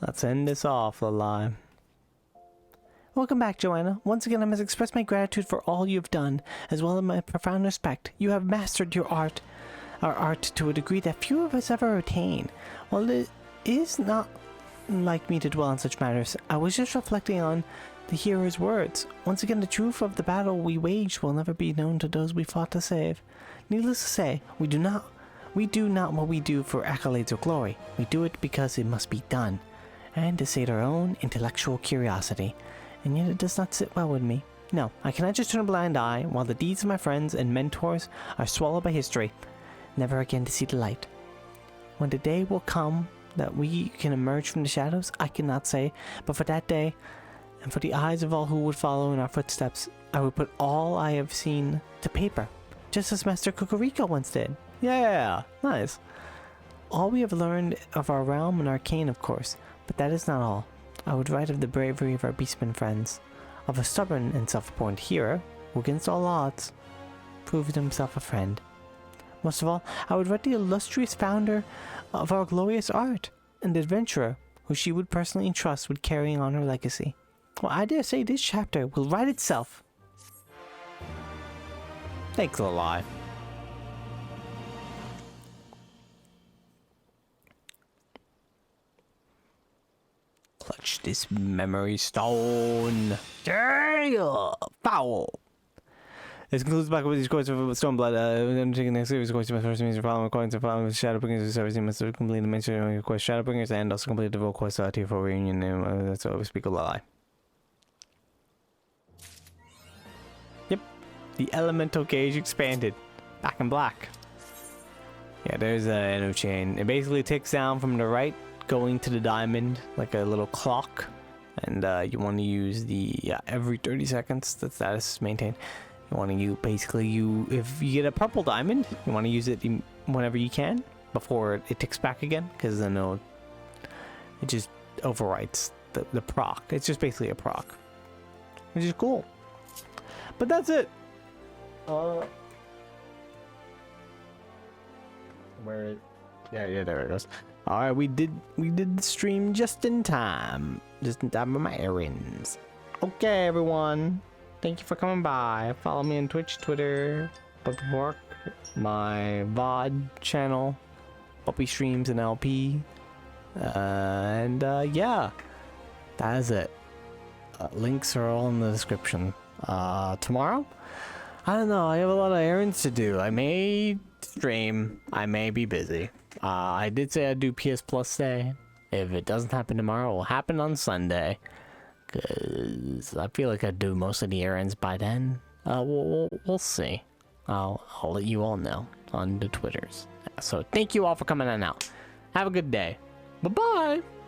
Let's end this off, Lalai. Welcome back, Joanna. Once again, I must express my gratitude for all you've done, as well as my profound respect. You have mastered your art, our art, to a degree that few of us ever attain. While it is not like me to dwell on such matters, I was just reflecting on the hero's words. Once again, the truth of the battle we waged will never be known to those we fought to save. Needless to say, we do not what we do for accolades or glory. We do it because it must be done, and to sate our own intellectual curiosity. And yet it does not sit well with me. No, I cannot just turn a blind eye while the deeds of my friends and mentors are swallowed by history, never again to see the light. When the day will come that we can emerge from the shadows, I cannot say, but for that day, and for the eyes of all who would follow in our footsteps, I would put all I have seen to paper, just as Master Kukuriko once did. Yeah, nice. All we have learned of our realm and arcane, of course, but that is not all. I would write of the bravery of our beastmen friends, of a stubborn and self-appointed hero who against all odds proved himself a friend. Most of all, I would write the illustrious founder of our glorious art, and the adventurer who she would personally entrust with carrying on her legacy. Well, I dare say this chapter will write itself. Thanks a lot. Clutch this memory stone. Damn! Foul! This concludes back with these quotes of Stormblood. Undertaking the next series, quotes my first means of following recordings and following Shadowbringers service. You must complete the mention of quest Shadowbringers and also complete the vote quest Tier 4 reunion. That's why we speak a lie. Yep. The elemental gauge expanded. Back in black. Yeah, there's a new chain. It basically ticks down from the right, going to the diamond, like a little clock. And you want to use the every 30 seconds that status is maintained. You want to if you get a purple diamond, you want to use it whenever you can before it ticks back again, because then it just overwrites the proc. It's just basically a proc, which is cool. But that's it. Where? Yeah, there it goes. All right, we did the stream just in time of my errands. Okay, everyone. Thank you for coming by. Follow me on Twitch, Twitter, BuppyPork, my VOD channel, BuppyStreams and LP. Yeah, that is it. Links are all in the description. Tomorrow? I don't know. I have a lot of errands to do. I may stream. I may be busy. I did say I'd do PS Plus Day. If it doesn't happen tomorrow, it will happen on Sunday. Because I feel like I'd do most of the errands by then. We'll see. I'll let you all know on the Twitters. So thank you all for coming on out. Have a good day. Bye-bye.